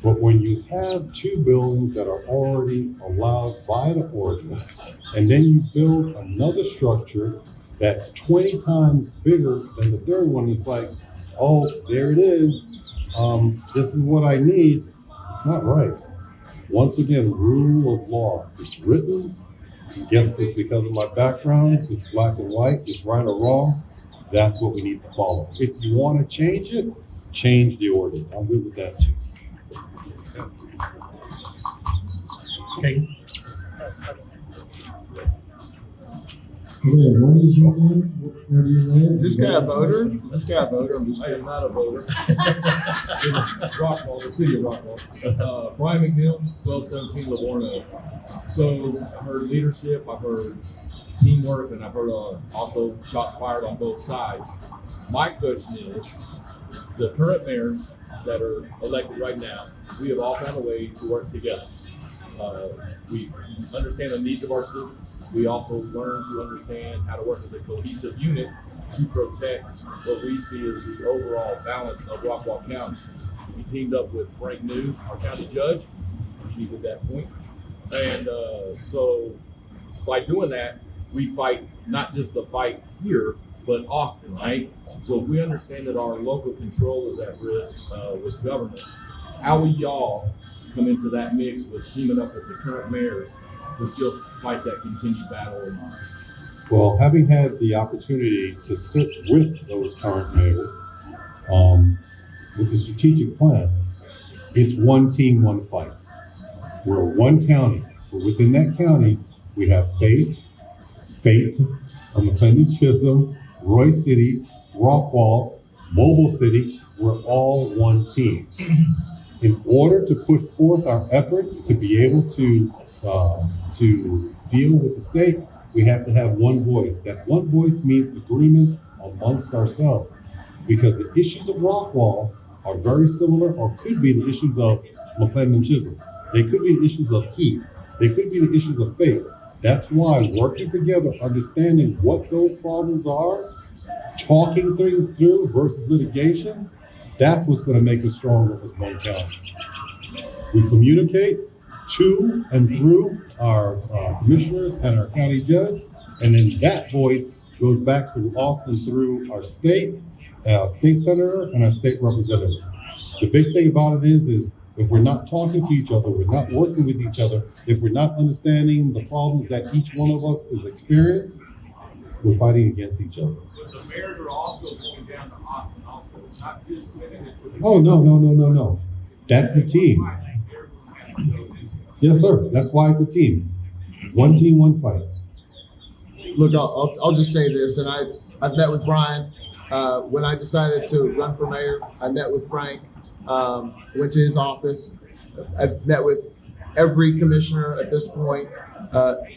But when you have two buildings that are already allowed by the ordinance, and then you build another structure that's 20 times bigger than the third one, it's like, oh, there it is. This is what I need. It's not right. Once again, rule of law. It's written. I guess it's because of my background. It's black and white. It's right or wrong. That's what we need to follow. If you want to change it, change the ordinance. I'm good with that too. Okay. Okay, what is your name? Where do you live? Is this guy a voter? I'm just I am not a voter. Rockwall, the city of Rockwall. Brian McCallum, 1217 Livorno. So I've heard leadership, I've heard teamwork, and I've heard also shots fired on both sides. My question is, the current mayors that are elected right now, we have all found a way to work together. We understand the needs of our city. We also learn to understand how to work as a cohesive unit to protect what we see as the overall balance of Rockwall County. We teamed up with Frank New, our county judge. He did that point. And so by doing that, we fight not just the fight here, but in Austin, right? So if we understand that our local control is at risk with governance, how will y'all come into that mix with teaming up with the current mayors to still fight that continued battle in Austin? Well, having had the opportunity to sit with those current mayors, with the strategic plan, it's one team, one fight. We're one county, but within that county, we have Fate, McClendon Chisholm, Roy City, Rockwall, Mobile City. We're all one team. In order to put forth our efforts to be able to deal with the state, we have to have one voice. That one voice means agreement amongst ourselves, because the issues of Rockwall are very similar, or could be the issues of McClendon Chisholm. They could be the issues of Heath. They could be the issues of Faith. That's why working together, understanding what those problems are, talking things through versus litigation, that's what's going to make us stronger as one county. We communicate, to and through our commissioners and our county judge. And then that voice goes back to Austin through our state senator and our state representative. The big thing about it is if we're not talking to each other, we're not working with each other, if we're not understanding the problems that each one of us is experiencing, we're fighting against each other. But the mayors are also going down to Austin also. It's not just limited to the. Oh, no. That's the team. Yes, sir. That's why it's a team. One team, one fight. Look, I'll just say this, and I've met with Brian. When I decided to run for mayor, I met with Frank, went to his office. I've met with every commissioner at this point.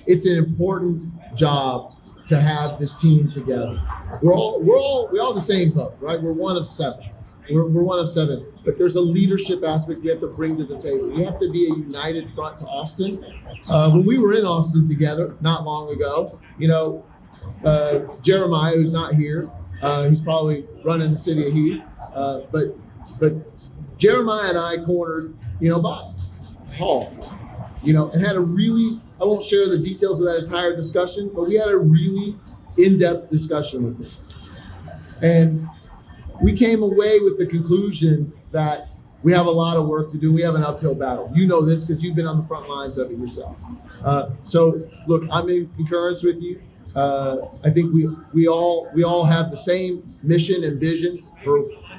It's an important job to have this team together. We all the same vote, right? We're one of seven. We're one of seven, but there's a leadership aspect we have to bring to the table. We have to be a united front to Austin. When we were in Austin together not long ago, Jeremiah, who's not here, he's probably running the city of Heath, but Jeremiah and I cornered, Bob Hall, and had a really, I won't share the details of that entire discussion, but we had a really in-depth discussion with him. And we came away with the conclusion that we have a lot of work to do. We have an uphill battle. You know this because you've been on the front lines of it yourself. So look, I'm in concurrence with you. I think we all have the same mission and vision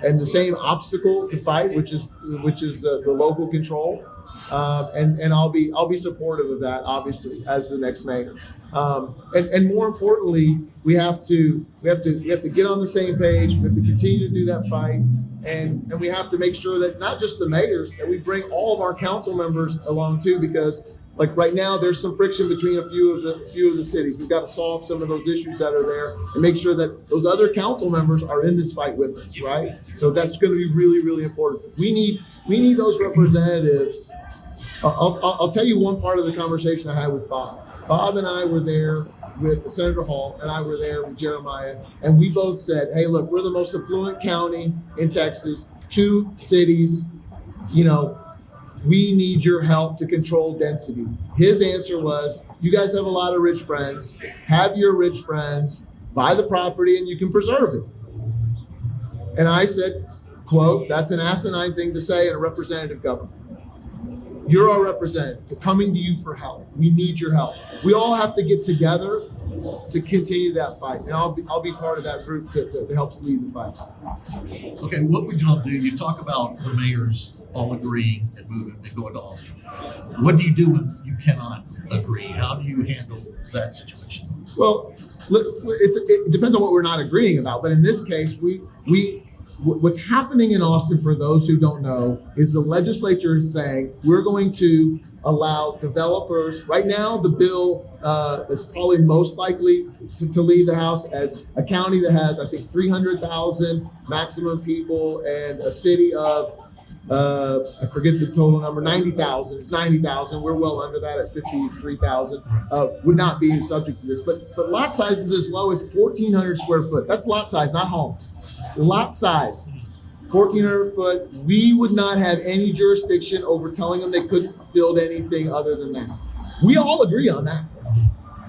and the same obstacle to fight, which is the local control. And I'll be supportive of that, obviously, as the next mayor. And more importantly, we have to get on the same page. We have to continue to do that fight, and we have to make sure that not just the mayors, that we bring all of our council members along too, because like right now there's some friction between a few of the cities. We've got to solve some of those issues that are there and make sure that those other council members are in this fight with us, right? So that's going to be really, really important. We need those representatives. I'll tell you one part of the conversation I had with Bob. Bob and I were there with Senator Hall, and I were there with Jeremiah, and we both said, hey, look, we're the most affluent county in Texas, 2 cities, we need your help to control density. His answer was, you guys have a lot of rich friends, have your rich friends buy the property and you can preserve it. And I said, quote, that's an asinine thing to say in a representative government. You're our representative. We're coming to you for help. We need your help. We all have to get together to continue that fight. And I'll be part of that group that helps lead the fight. Okay, what would y'all do? You talk about the mayors all agreeing and moving and going to Austin. What do you do when you cannot agree? How do you handle that situation? Well, it depends on what we're not agreeing about. But in this case, what's happening in Austin, for those who don't know, is the legislature is saying we're going to allow developers. Right now, the bill that's probably most likely to leave the House as a county that has, I think, 300,000 maximum people and a city of, I forget the total number, 90,000. It's 90,000. We're well under that at 53,000. Would not be subject to this. But lot size is as low as 1,400 square foot. That's lot size, not home. Lot size, 1,400 foot. We would not have any jurisdiction over telling them they couldn't build anything other than that. We all agree on that.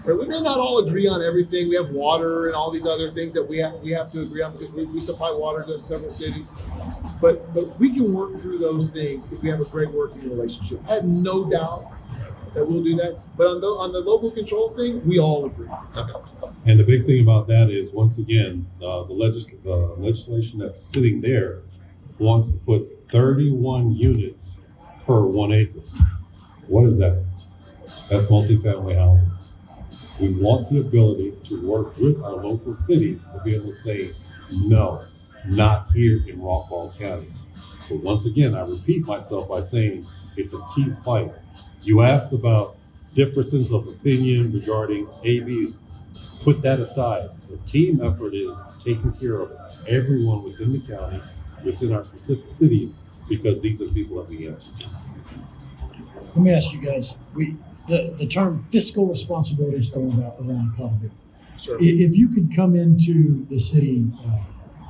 We may not all agree on everything. We have water and all these other things that we have to agree on because we supply water to several cities. But we can work through those things if we have a great working relationship. I have no doubt that we'll do that. But on the local control thing, we all agree. Okay. And the big thing about that is, once again, the legislation that's sitting there wants to put 31 units per 1 acre. What is that? That's multifamily housing. We want the ability to work with our local cities to be able to say, no, not here in Rockwall County. But once again, I repeat myself by saying it's a team fight. You asked about differences of opinion regarding AVs. Put that aside. The team effort is taking care of everyone within the county, within our specific cities, because these are people that we answer to. Let me ask you guys, the term fiscal responsibility is thrown around quite a bit. Sure. If you could come into the city,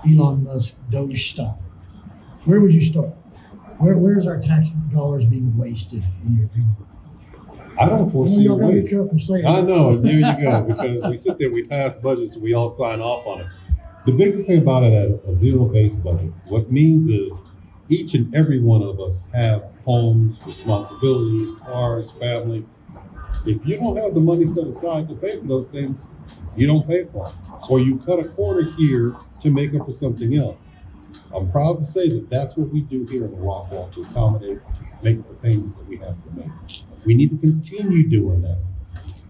Elon Musk, Doge style, where would you start? Where's our tax dollars being wasted in your opinion? I don't And foresee a you're gonna be waste. careful saying I that. know, there you go, because we sit there, we pass budgets, we all sign off on it. The biggest thing about it as a zero-based budget, what means is each and every one of us have homes, responsibilities, cars, families. If you don't have the money set aside to pay for those things, you don't pay for them. Or you cut a corner here to make up for something else. I'm proud to say that that's what we do here in the Rockwall to accommodate, to make the things that we have to make. We need to continue doing that.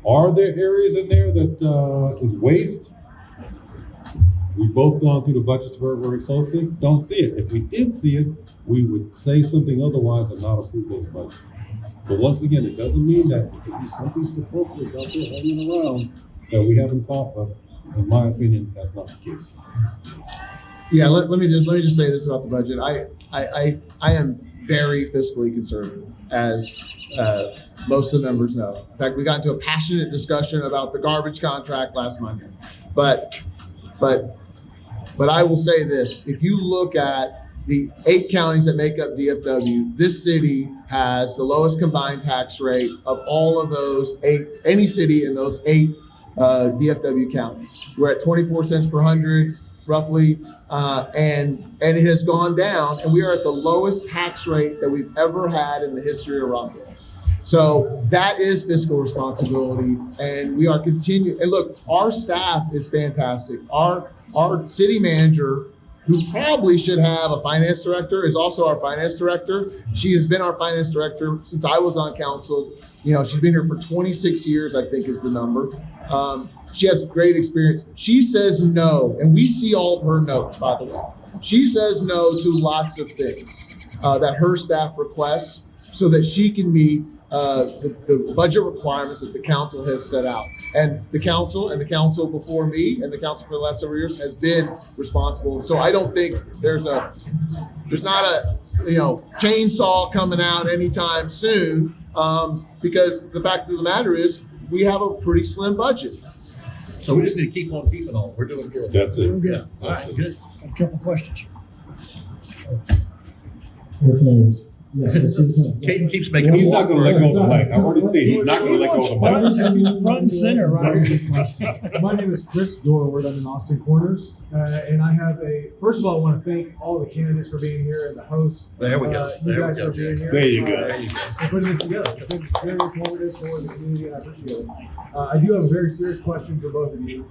Are there areas in there that is waste? We've both gone through the budgets very, very closely. Don't see it. If we did see it, we would say something otherwise and not approve those budgets. But once again, it doesn't mean that because there's something superfluous out there hanging around that we haven't thought of. In my opinion, that's not the case. Yeah, let me just say this about the budget. I am very fiscally conservative, as most of the members know. In fact, we got into a passionate discussion about the garbage contract last Monday. But I will say this: if you look at the 8 counties that make up DFW, this city has the lowest combined tax rate of all of those 8, any city in those 8 DFW counties. We're at 24 cents per hundred, roughly, and it has gone down, and we are at the lowest tax rate that we've ever had in the history of Rockwall. So that is fiscal responsibility, and we are continuing. And look, our staff is fantastic. Our city manager, who probably should have a finance director, is also our finance director. She has been our finance director since I was on council. You know, she's been here for 26 years, I think is the number. She has great experience. She says no, and we see all of her notes, by the way. She says no to lots of things that her staff requests so that she can meet the budget requirements that the council has set out. And the council before me and the council for the last several years has been responsible. So I don't think there's not a chainsaw coming out anytime soon, because the fact of the matter is we have a pretty slim budget. So we just need to keep on keeping on. We're doing good. That's it. Doing good. All right, good. Got a couple questions. Okay. Yes, it's in time. Caden keeps making He's me not walk gonna let for go it. of the mic. I've already said he's not gonna let go of the mic. Front and center, right? My name is Chris Dorward. I'm in Austin Corners. And I have first of all, I want to thank all the candidates for being here and the hosts. There we go. You There we guys go, for being Jay. here. There you go. There you go. And putting this together. It's been very informative for the community, and I appreciate it. I do have a very serious question for both of you.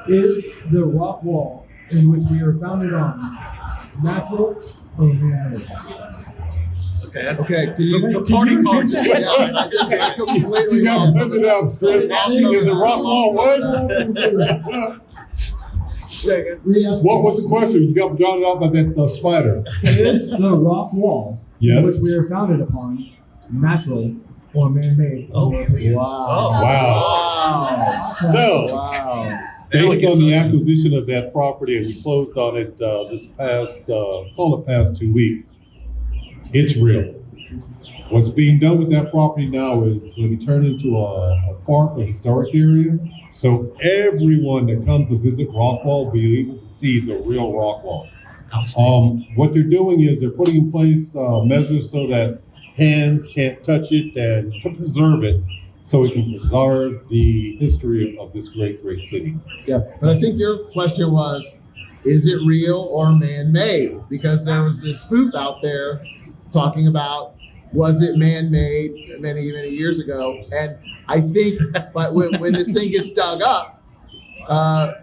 Is the rock wall in which we are founded on natural or man-made? Okay. Okay, can you? The party card just went Yeah, I completely You gotta lost sum it up, Chris. Is it Rockwall what? Second. Re-ask What was the question? You got drawn out by that spider. Is the rock wall Yes. in which we are founded upon natural or man-made? Oh. Wow. Wow. So, Wow. Now it based gets on the ugly. acquisition of that property, and we closed on it this past 2 weeks, it's real. What's being done with that property now is going to be turned into a park, a historic area. So everyone that comes to visit Rockwall will be able to see the real Rockwall. What they're doing is they're putting in place measures so that hands can't touch it and to preserve it so we can preserve the history of this great, great city. Yeah, but I think your question was, is it real or man-made? Because there was this spoof out there talking about, was it man-made many, many years ago? And I think, but when this thing gets dug up,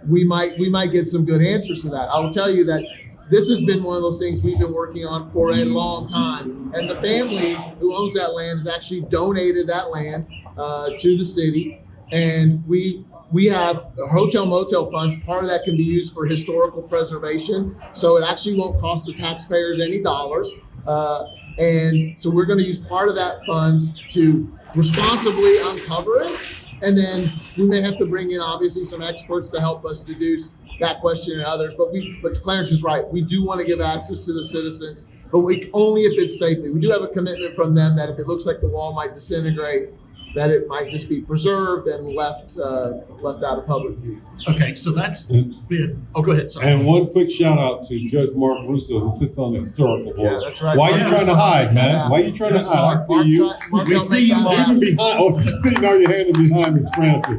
we might get some good answers to that. I will tell you that this has been one of those things we've been working on for a long time. And the family who owns that land has actually donated that land to the city. And we have hotel motel funds. Part of that can be used for historical preservation. So it actually won't cost the taxpayers any dollars. And so we're going to use part of that funds to responsibly uncover it. And then we may have to bring in obviously some experts to help us deduce that question and others. But Clarence is right. We do want to give access to the citizens, but only if it's safely. We do have a commitment from them that if it looks like the wall might disintegrate, that it might just be preserved and left out of public view. Okay, so that's been, oh, go ahead, sorry. And one quick shout out to Judge Mark Russo, who sits on the historical board. Yeah, that's right. Why are Mark you trying to Russo. hide, man? Why are you trying to hide? I see you. We see you, Mark. Even behind, oh, he's sitting on your hand behind Miss Francis.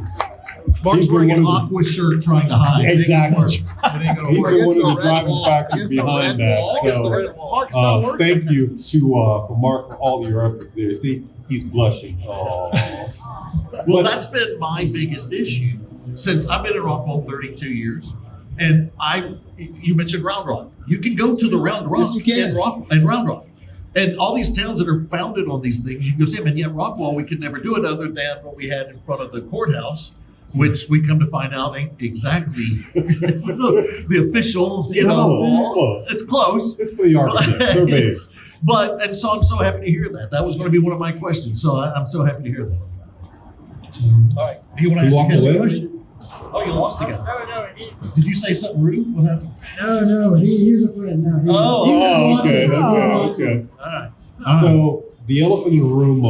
Mark's He's been wearing an one of the- aqua shirt trying to hide. Exactly. It ain't gonna He's work. been one of the red driving wall. factors Against the behind red that. wall. Against the So, red wall. Mark's not working. thank you for Mark for all your efforts there. See, he's blushing. Oh. Well, that's been my biggest issue since I've been in Rockwall 32 years. And you mentioned Round Rock. You can go to the Round Rock Yes, you can. and Round Rock. And all these towns that are founded on these things, you can go see them. And yet Rockwall, we could never do it other than what we had in front of the courthouse, which we come to find out ain't exactly the official, wall. It's close. It's for the architect. Surveyors. And so I'm so happy to hear that. That was going to be one of my questions. So I'm so happy to hear that. All right. Do you want to You ask walked a away? question? Oh, you lost again. Did you say something rude? What happened? No, he's a friend now. Oh, okay. All right. So the elephant in the room,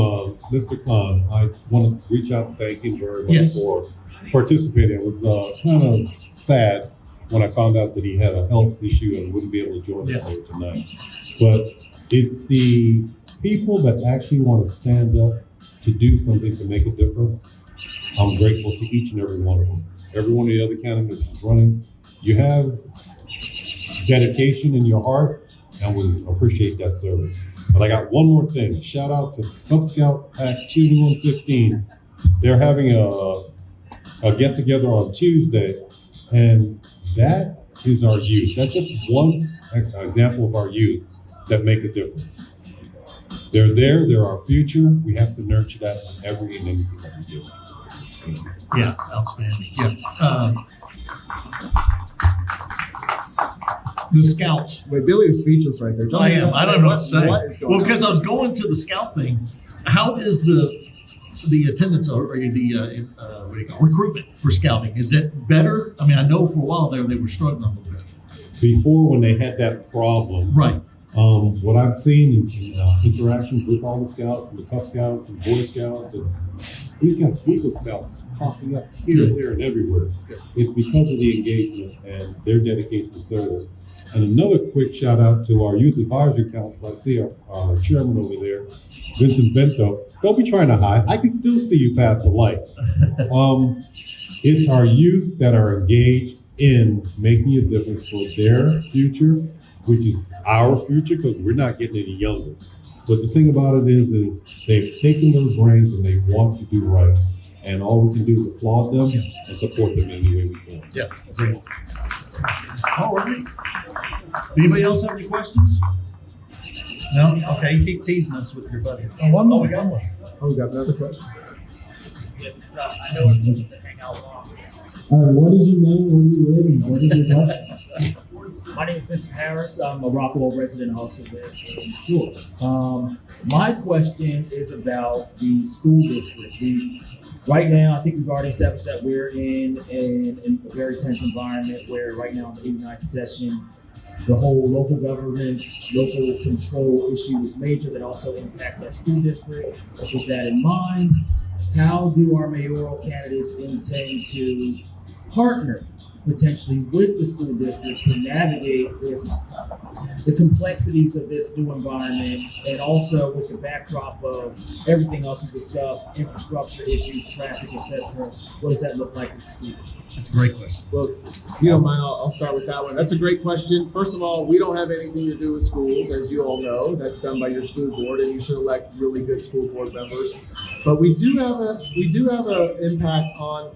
Mr. Khan, I want to reach out and thank him very much Yes. for participating. It was kind of sad when I found out that he had a health issue and wouldn't be able to join us Yes. here tonight. But it's the people that actually want to stand up to do something to make a difference. I'm grateful to each and every one of them. Every one of the other candidates is running. You have dedication in your heart, and we appreciate that service. But I got one more thing. Shout out to Cub Scout Pack 2115. They're having a get together on Tuesday, and that is our youth. That's just one example of our youth that make a difference. They're there. They're our future. We have to nurture that in every and anything that we do. Yeah, outstanding. Yeah. The Scouts. Wait, Billy was speechless right there. I am. I don't know what to say. What is going Well, on? because I was going to the Scout thing. How is the attendance or the what do you call it, recruitment for scouting? Is it better? I mean, I know for a while there they were struggling a little bit. Before, when they had that problem, Right. what I've seen in interactions with all the scouts and the Cub Scouts and Boy Scouts, and we've got Eagle Scouts popping up here, there, and everywhere. It's because of the engagement and their dedication to service. And another quick shout out to our Youth Advisory Council. I see our chairman over there, Vincent Bento. Don't be trying to hide. I can still see you past the light. It's our youth that are engaged in making a difference for their future, which is our future, because we're not getting any younger. But the thing about it is they've taken those brains and they want to do right. And all we can do is applaud them and support them any way we can. Yeah. Great. All right. Anybody else have any questions? No? Okay, you keep teasing us with your buddy. Oh, one more. we got one. Oh, we got another question. I know it's easy to hang out long. What is your name, where you live, and what is your question? My name is Vincent Harris. I'm a Rockwall resident, also live in Shores. My question is about the school district. Right now, I think we've already established that we're in a very tense environment where right now in the 89th session, the whole local governance, local control issue is major that also impacts our school district. With that in mind, how do our mayoral candidates intend to partner potentially with the school district to navigate the complexities of this new environment, and also with the backdrop of everything else we discussed, infrastructure issues, traffic, etc. What does that look like with the school district? That's a great question. Well, if you don't mind, I'll start with that one. That's a great question. First of all, we don't have anything to do with schools, as you all know. That's done by your school board, and you should elect really good school board members. But we do have an impact on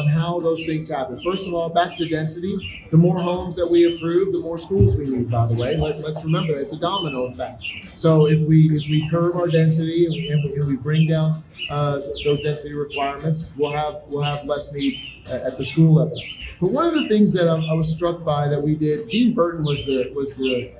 how those things happen. First of all, back to density. The more homes that we approve, the more schools we need. By the way, let's remember that it's a domino effect. So if we curb our density and we bring down those density requirements, we'll have less need at the school level. But one of the things that I was struck by that we did, Gene Burton was the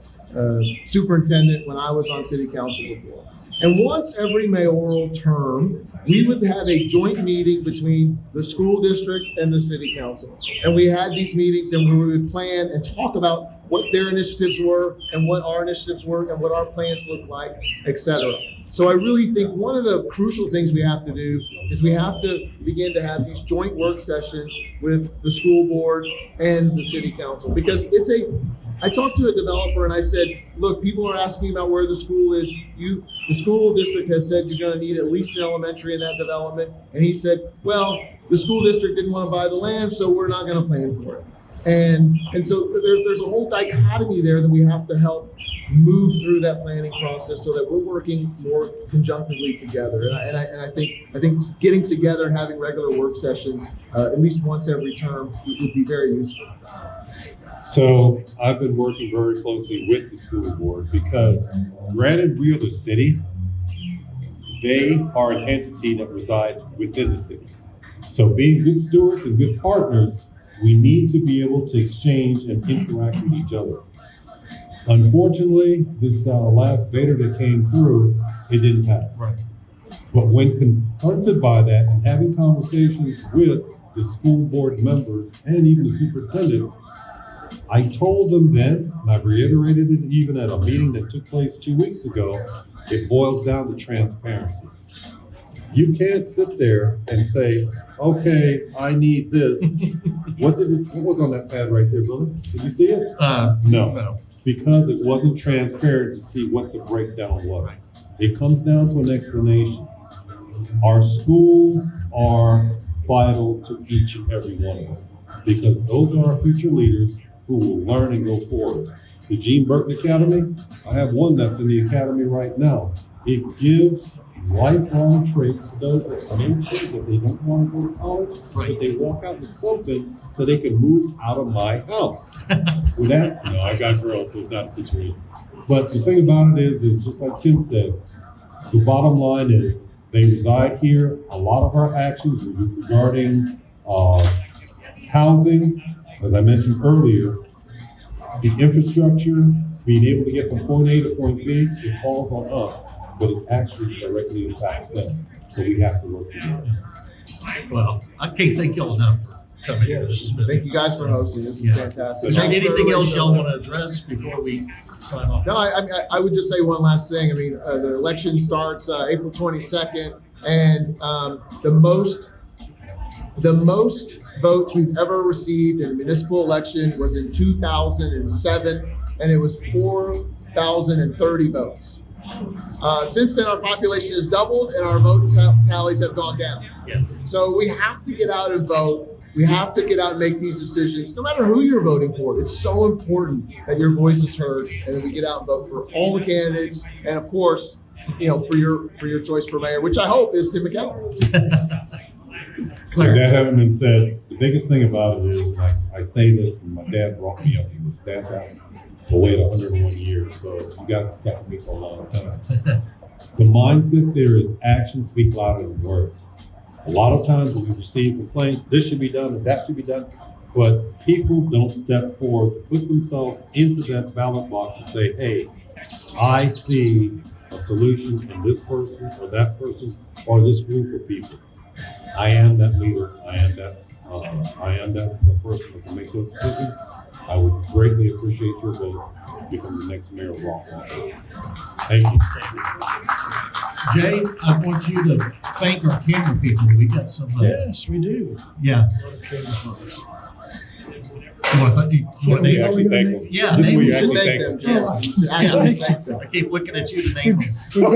superintendent when I was on city council before. And once every mayoral term, we would have a joint meeting between the school district and the city council. And we had these meetings and we would plan and talk about what their initiatives were and what our initiatives were and what our plans look like, et cetera. So I really think one of the crucial things we have to do is we have to begin to have these joint work sessions with the school board and the city council, because I talked to a developer and I said, look, people are asking about where the school is. The school district has said you're going to need at least an elementary in that development. And he said, well, the school district didn't want to buy the land, so we're not going to plan for it. And so there's a whole dichotomy there that we have to help move through that planning process so that we're working more conjunctively together. And I think getting together and having regular work sessions at least once every term would be very useful. So I've been working very closely with the school board because granted we are the city, they are an entity that resides within the city. So being good stewards and good partners, we need to be able to exchange and interact with each other. Unfortunately, this last beta that came through, it didn't pass. Right. But when confronted by that and having conversations with the school board members and even the superintendent, I told them then, and I've reiterated it even at a meeting that took place 2 weeks ago, it boils down to transparency. You can't sit there and say, okay, I need this. What was on that pad right there, Billy? Did you see it? No. Because it wasn't transparent to see what the breakdown was. It comes down to an explanation. Our schools are vital to each and every one of us because those are our future leaders who will learn and go forward. The Gene Burton Academy, I have one that's in the academy right now. It gives lifelong traits to those that may choose that they don't want to go to college, but they walk out with something so they can move out of my house. With that, no, I got girls, so it's not a situation. But the thing about it is just like Tim said, the bottom line is they reside here. A lot of our actions regarding housing, as I mentioned earlier, the infrastructure, being able to get from point A to point B, it falls on us, but it actually directly impacts them. So we have to work together. Well, I can't thank y'all enough for coming here. This has been. Thank you guys for hosting. This is fantastic. Is there anything else y'all want to address before we sign off? No, I would just say one last thing. I mean, the election starts April 22nd, and the most votes we've ever received in a municipal election was in 2007, and it was 4,030 votes. Since then, our population has doubled and our vote tallies have gone down. Yeah. So we have to get out and vote. We have to get out and make these decisions, no matter who you're voting for. It's so important that your voice is heard and that we get out and vote for all the candidates. And of course, for your choice for mayor, which I hope is Tim McCallum. Clarence. That having been said, the biggest thing about it is, I say this, and my dad brought me up. He was dad passed away at 101 years, so you got to stuck with me for a long time. The mindset there is actions speak louder than words. A lot of times when we receive complaints, this should be done and that should be done, but people don't step forward, put themselves into that ballot box and say, hey, I see a solution in this person or that person or this group of people. I am that leader. I am that the person that can make those decisions. I would greatly appreciate your vote to become the next mayor of Rockwall. Thank you. Jay, I want you to thank our camera people. We got some. Yes, we do. Yeah. A lot of camera folks. You want to name Actually, thank them. Yeah, This is name where you them. actually thank them. You should actually thank them. I keep looking at you to name them. We've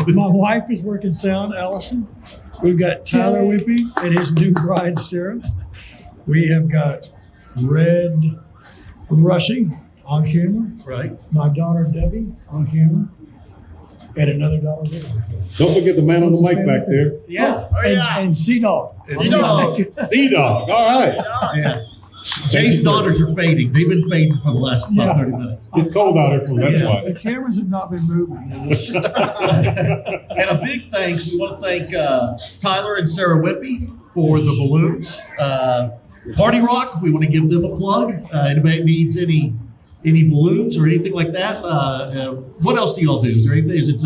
got, my wife is working sound, Allison. We've got Tyler Whippy and his new bride, Sarah. We have got Red rushing on camera. Right. My daughter, Debbie, on camera. And another daughter, Debbie. Don't forget the man on the mic back there. Yeah. And C-Dog. C-Dog. C-Dog. All right. Yeah. Jay's daughters are fading. They've been fading for the last about 30 minutes. It's cold out here, so that's Yeah. why. The cameras have not been moving. And a big thanks. We want to thank Tyler and Sarah Whippy for the balloons. Party Rock, we want to give them a plug. Anybody needs any balloons or anything like that? What else do y'all do? Is there anything? Is it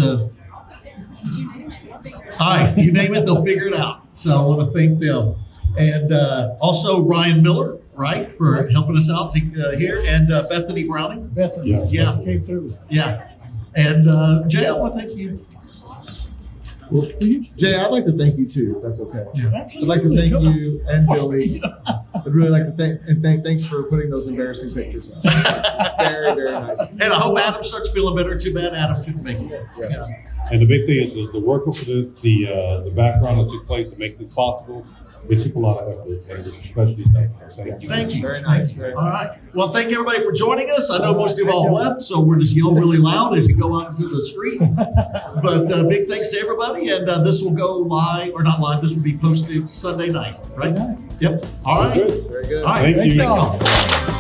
hi, you name it, they'll figure it out. So I want to thank them. And also Ryan Miller, right, for helping us out here. And Bethany Browning. Bethany Yeah. came through. Yeah. And Jay, I want to thank you. Well, Jay, I'd like to thank you too, if that's okay. I'd like to thank you and Billy. I'd really like to thanks for putting those embarrassing pictures up. Very, very nice. And I hope Adam starts feeling better. Too bad Adam couldn't make it. Yeah. And the big thing is the work for this, the background that took place to make this possible. It took a lot of effort, and it was especially done. So thank you. Thank you. Very nice. Very All nice. right. Well, thank you everybody for joining us. I know most of you all left, so we're just yell really loud as you go out into the street. But big thanks to everybody, and this will go live, or not live, this will be posted Sunday night, right? Yep. All right. That's it. Very good. All right. Thank you. Thank y'all.